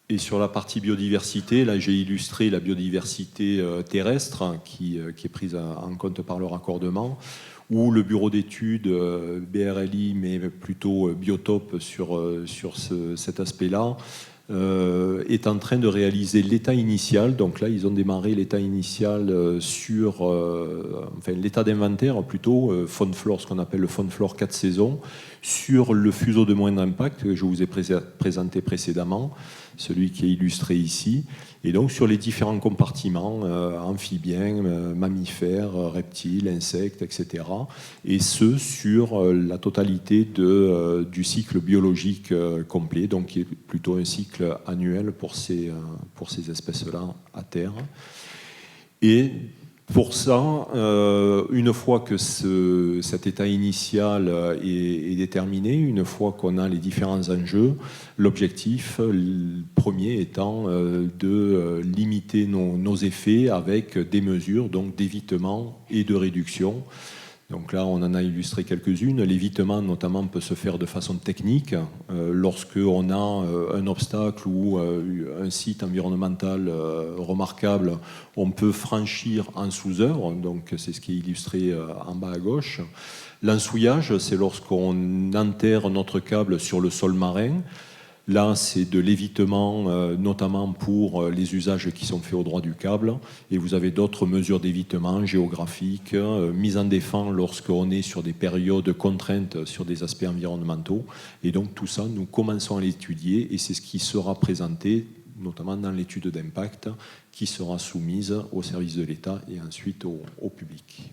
Et sur la partie biodiversité, là j'ai illustré la biodiversité terrestre qui est prise en compte par le raccordement. où le bureau d'études BRLI, mais plutôt Biotope sur cet aspect-là, est en train de réaliser l'état initial. Donc là, ils ont démarré l'état initial sur l'état d'inventaire, plutôt faune flore, ce qu'on appelle le faune flore 4 saisons, sur le fuseau de moindre impact que je vous ai présenté précédemment, celui qui est illustré ici, et donc sur les différents compartiments amphibiens, mammifères, reptiles, insectes, etc. Et ce, sur la totalité du cycle biologique complet, donc qui est plutôt un cycle annuel pour ces espèces-là à terre. Et pour ça, une fois que cet état initial est déterminé, une fois qu'on a les différents enjeux, l'objectif premier étant de limiter nos effets avec des mesures donc d'évitement et de réduction. Donc là, on en a illustré quelques-unes. L'évitement, notamment, peut se faire de façon technique. Lorsqu'on a un obstacle ou un site environnemental remarquable, on peut franchir en sous-heure. Donc, c'est ce qui est illustré en bas à gauche. L'ensouillage, c'est lorsqu'on enterre notre câble sur le sol marin. Là, c'est de l'évitement, notamment pour les usages qui sont faits au droit du câble. Et vous avez d'autres mesures d'évitement géographiques, mise en défense lorsqu'on est sur des périodes contraintes sur des aspects environnementaux. Et donc tout ça, nous commençons à l'étudier et c'est ce qui sera présenté, notamment dans l'étude d'impact, qui sera soumise au service de l'État et ensuite au public.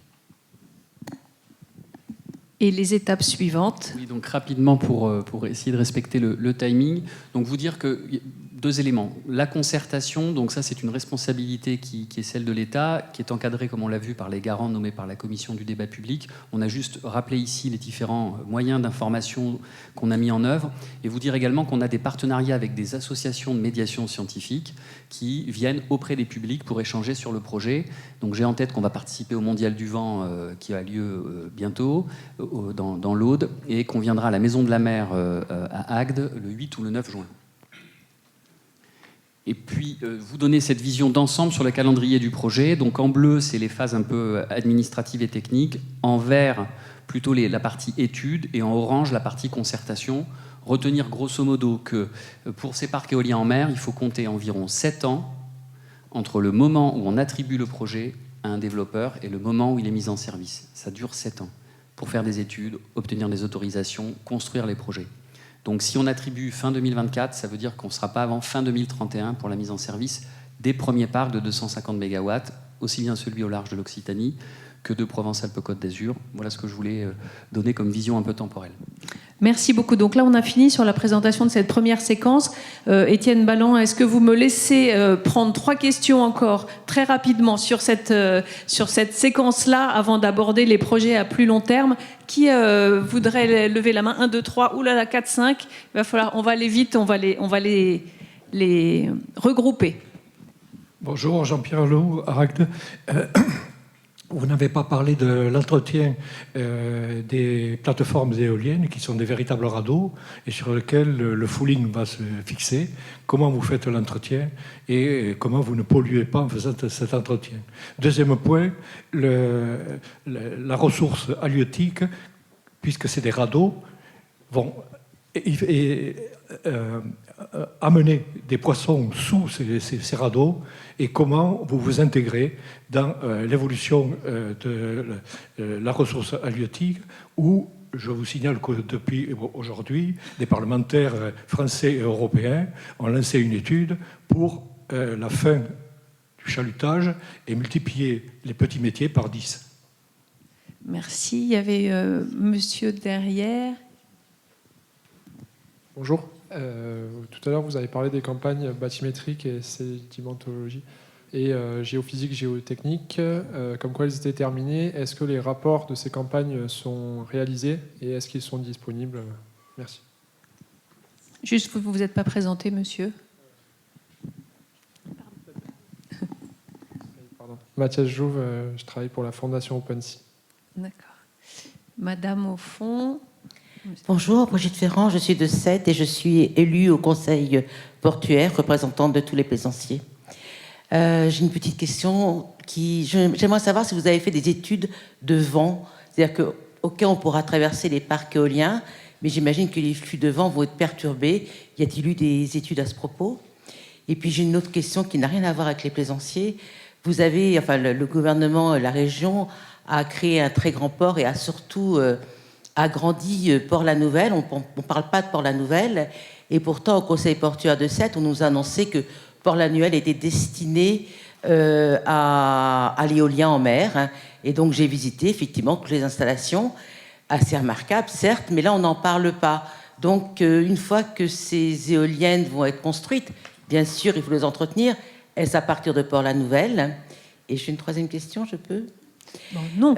Et les étapes suivantes? Oui, donc rapidement pour essayer de respecter le timing. Donc vous dire que deux éléments. La concertation, donc ça c'est une responsabilité qui est celle de l'État, qui est encadrée, comme on l'a vu, par les garants nommés par la commission du débat public. On a juste rappelé ici les différents moyens d'information qu'on a mis en œuvre. Et vous dire également qu'on a des partenariats avec des associations de médiation scientifique qui viennent auprès des publics pour échanger sur le projet. Donc j'ai en tête qu'on va participer au Mondial du Vent qui a lieu bientôt dans l'Aude et qu'on viendra à la Maison de la Mer à Agde le 8 ou le 9 juin. Et puis, vous donner cette vision d'ensemble sur le calendrier du projet. Donc, en bleu, c'est les phases un peu administratives et techniques. En vert, plutôt la partie études. Et en orange, la partie concertation. Retenir grosso modo que pour ces parcs éoliens en mer, il faut compter environ 7 ans entre le moment où on attribue le projet à un développeur et le moment où il est mis en service. Ça dure 7 ans pour faire des études, obtenir des autorisations, construire les projets. Donc si on attribue fin 2024, ça veut dire qu'on ne sera pas avant fin 2031 pour la mise en service des premiers parcs de 250 MW, aussi bien celui au large de l'Occitanie que de Provence-Alpes-Côte d'Azur. Voilà ce que je voulais donner comme vision un peu temporelle. Merci beaucoup. Donc là, on a fini sur la présentation de cette première séquence. Étienne Balland, est-ce que vous me laissez prendre 3 questions encore très rapidement sur cette séquence-là avant d'aborder les projets à plus long terme? Qui voudrait lever la main? 1, 2, 3, oulala, 4, 5. Il va falloir, on va aller vite, on va les regrouper. Bonjour, Jean-Pierre Lehoux, Aracde. Vous n'avez pas parlé de l'entretien des plateformes éoliennes qui sont des véritables radeaux et sur lesquels le fouling va se fixer. Comment vous faites l'entretien et comment vous ne polluez pas en faisant cet entretien? Deuxième point, la ressource halieutique, puisque c'est des radeaux, vont amener des poissons sous ces radeaux et comment vous vous intégrez dans l'évolution de la ressource halieutique où je vous signale que depuis aujourd'hui, des parlementaires français et européens ont lancé une étude pour la fin du chalutage et multiplier les petits métiers par 10. Merci. Il y avait monsieur derrière. Bonjour. Tout à l'heure, vous avez parlé des campagnes bathymétriques et sédimentologie et géophysique, géotechnique, comme quoi elles étaient terminées. Est-ce que les rapports de ces campagnes sont réalisés et est-ce qu'ils sont disponibles? Merci. Juste, vous ne vous êtes pas présenté, monsieur. Pardon. Mathias Jouve, je travaille pour la Fondation OpenSea. D'accord. Madame au fond. Bonjour, Brigitte Ferrand, je suis de Sète et je suis élue au conseil portuaire, représentante de tous les plaisanciers. J'ai une petite question. J'aimerais savoir si vous avez fait des études de vent C'est-à-dire que, ok, on pourra traverser les parcs éoliens, mais j'imagine que les flux de vent vont être perturbés. Y a-t-il eu des études à ce propos? Et puis j'ai une autre question qui n'a rien à voir avec les plaisanciers. Vous avez, enfin, le gouvernement, la région a créé un très grand port et a surtout agrandi Port-la-Nouvelle. On ne parle pas de Port-la-Nouvelle. Et pourtant, au Conseil portuaire de Sète, on nous a annoncé que Port-la-Nouvelle était destiné à l'éolien en mer. Hein. Et donc j'ai visité effectivement toutes les installations, assez remarquables, certes, mais là on n'en parle pas. Donc une fois que ces éoliennes vont être construites, bien sûr, il faut les entretenir. Est-ce à partir de Port-la-Nouvelle? Et j'ai une troisième question, je peux? Bon, non.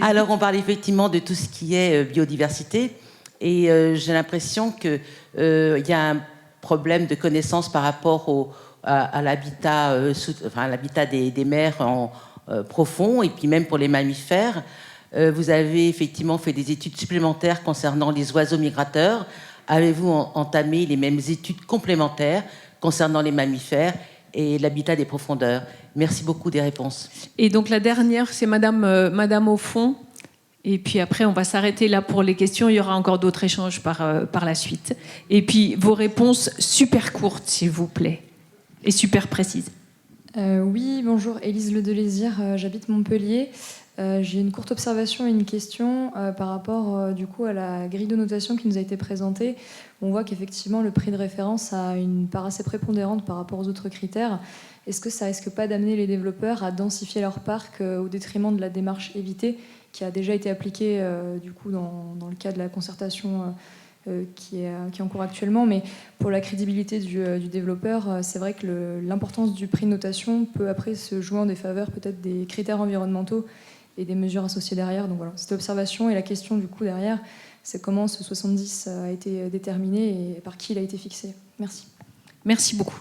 Alors, on parle effectivement de tout ce qui est biodiversité. Et j'ai l'impression qu'il y a un problème de connaissance par rapport à l'habitat des mers profonds, et puis même pour les mammifères. Vous avez effectivement fait des études supplémentaires concernant les oiseaux migrateurs. Avez-vous entamé les mêmes études complémentaires concernant les mammifères et l'habitat des profondeurs? Merci beaucoup des réponses. Et donc la dernière, c'est Madame au fond. Et puis après, on va s'arrêter là pour les questions. Il y aura encore d'autres échanges par la suite. Et puis vos réponses super courtes, s'il vous plaît, et super précises. Oui, bonjour, Élise Le Delaisir, j'habite Montpellier. J'ai une courte observation et une question par rapport du coup à la grille de notation qui nous a été présentée. On voit qu'effectivement le prix de référence a une part assez prépondérante par rapport aux autres critères. Est-ce que ça risque pas d'amener les développeurs à densifier leur parc au détriment de la démarche évitée qui a déjà été appliquée du coup dans le cas de la concertation qui est en cours actuellement, mais pour la crédibilité du développeur, c'est vrai que l'importance du prix de notation peut après se jouer en défaveur peut-être des critères environnementaux et des mesures associées derrière. Donc voilà, cette observation et la question du coup derrière, c'est comment ce 70 a été déterminé et par qui il a été fixé. Merci. Merci beaucoup.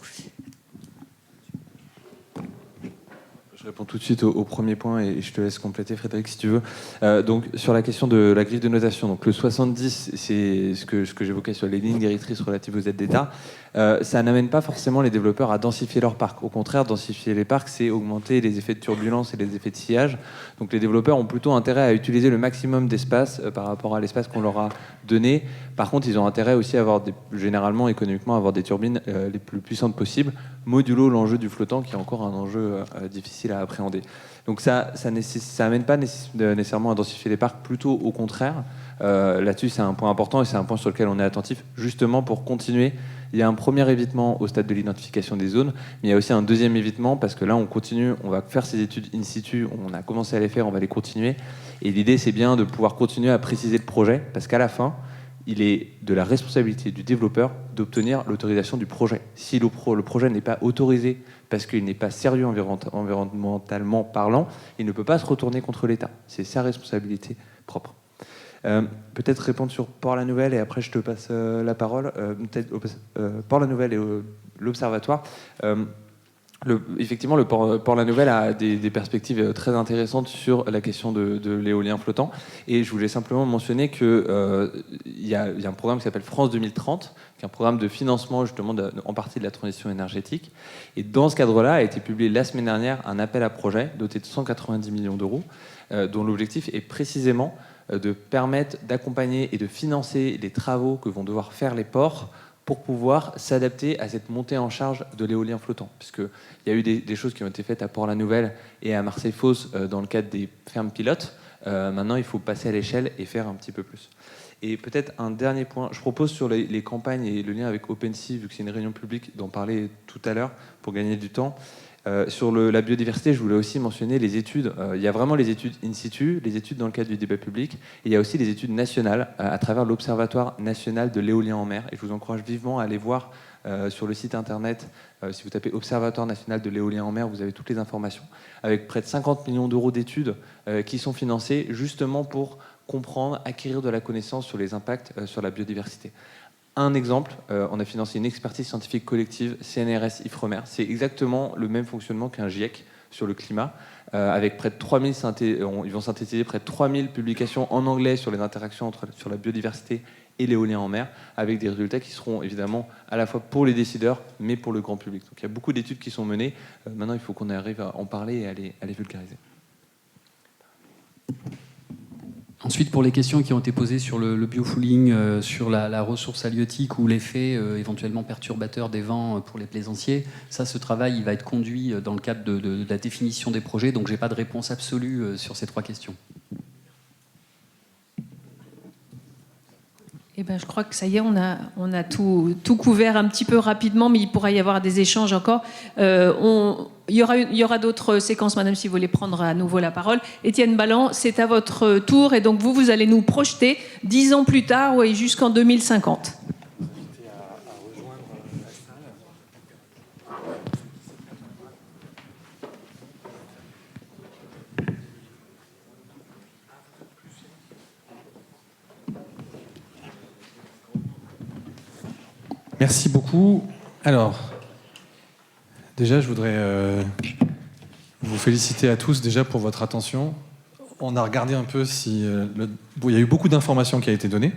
Je réponds tout de suite au premier point et je te laisse compléter, Frédéric, si tu veux. Donc, sur la question de la grille de notation, donc le 70, c'est ce que j'évoquais sur les lignes directrices relatives aux aides d'État. Ça n'amène pas forcément les développeurs à densifier leur parc. Au contraire, densifier les parcs, c'est augmenter les effets de turbulence et les effets de sillage. Donc, les développeurs ont plutôt intérêt à utiliser le maximum d'espace par rapport à l'espace qu'on leur a donné. Par contre, ils ont intérêt aussi à avoir généralement, économiquement, à avoir des turbines les plus puissantes possibles, modulo l'enjeu du flottant, qui est encore un enjeu difficile à appréhender. Donc ça n'amène pas nécessairement à densifier les parcs, plutôt au contraire. Là-dessus, c'est un point important et c'est un point sur lequel on est attentif, justement pour continuer. Il y a un premier évitement au stade de l'identification des zones, mais il y a aussi un deuxième évitement, parce que là, on continue, on va faire ces études in situ, on a commencé à les faire, on va les continuer. Et l'idée, c'est bien de pouvoir continuer à préciser le projet, parce qu'à la fin, il est de la responsabilité du développeur d'obtenir l'autorisation du projet. Si le projet n'est pas autorisé parce qu'il n'est pas sérieux environnementalement parlant, il ne peut pas se retourner contre l'État. C'est sa responsabilité propre. Peut-être répondre sur Port-la-Nouvelle et après je te passe la parole. Port-la-Nouvelle et l'Observatoire. Effectivement, le Port-la-Nouvelle a des perspectives très intéressantes sur la question de l'éolien flottant. Et je voulais simplement mentionner qu'il y a un programme qui s'appelle France 2030, qui est un programme de financement justement en partie de la transition énergétique. Et dans ce cadre-là, a été publié la semaine dernière un appel à projet doté de 190 millions d'euros, dont l'objectif est précisément de permettre d'accompagner et de financer les travaux que vont devoir faire les ports pour pouvoir s'adapter à cette montée en charge de l'éolien flottant. Puisqu'il y a eu des choses qui ont été faites à Port-la-Nouvelle et à Marseille-Fos dans le cadre des fermes pilotes. Maintenant, il faut passer à l'échelle et faire un petit peu plus. Et peut-être un dernier point, je propose sur les campagnes et le lien avec OpenSea, vu que c'est une réunion publique, d'en parler tout à l'heure pour gagner du temps. Sur la biodiversité, je voulais aussi mentionner les études. Il y a vraiment les études in situ, les études dans le cadre du débat public, et il y a aussi les études nationales à travers l'Observatoire national de l'éolien en mer. Et je vous encourage vivement à aller voir sur le site internet, si vous tapez Observatoire national de l'éolien en mer, vous avez toutes les informations, avec près de 50 millions d'euros d'études qui sont financées justement pour comprendre, acquérir de la connaissance sur les impacts sur la biodiversité. Un exemple, on a financé une expertise scientifique collective CNRS Ifremer. C'est exactement le même fonctionnement qu'un GIEC sur le climat, avec près de 3000 ils vont synthétiser près de 3000 publications en anglais sur les interactions sur la biodiversité et l'éolien en mer, avec des résultats qui seront évidemment à la fois pour les décideurs, mais pour le grand public. Donc il y a beaucoup d'études qui sont menées. Maintenant, il faut qu'on arrive à en parler et à les vulgariser. Ensuite, pour les questions qui ont été posées sur le biofouling, sur la ressource halieutique ou l'effet éventuellement perturbateur des vents pour les plaisanciers, ce travail il va être conduit dans le cadre de la définition des projets, donc je n'ai pas de réponse absolue sur ces 3 questions. Eh ben, je crois que ça y est, on a tout couvert un petit peu rapidement, mais il pourra y avoir des échanges encore. Il y aura d'autres séquences, madame, si vous voulez prendre à nouveau la parole. Étienne Balland, c'est à votre tour, et donc vous allez nous projeter 10 ans plus tard, oui, jusqu'en 2050. Merci beaucoup. Alors, déjà, je voudrais vous féliciter à tous déjà pour votre attention. On a regardé un peu si... il y a eu beaucoup d'informations qui ont été données,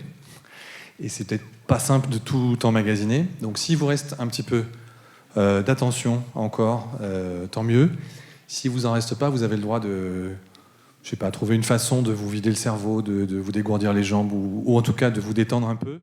et c'est peut-être pas simple de tout emmagasiner. Donc, s'il vous reste un petit peu d'attention encore, tant mieux. Si vous en reste pas, vous avez le droit de... je sais pas, trouver une façon de vous vider le cerveau, de vous dégourdir les jambes, ou en tout cas de vous détendre un peu.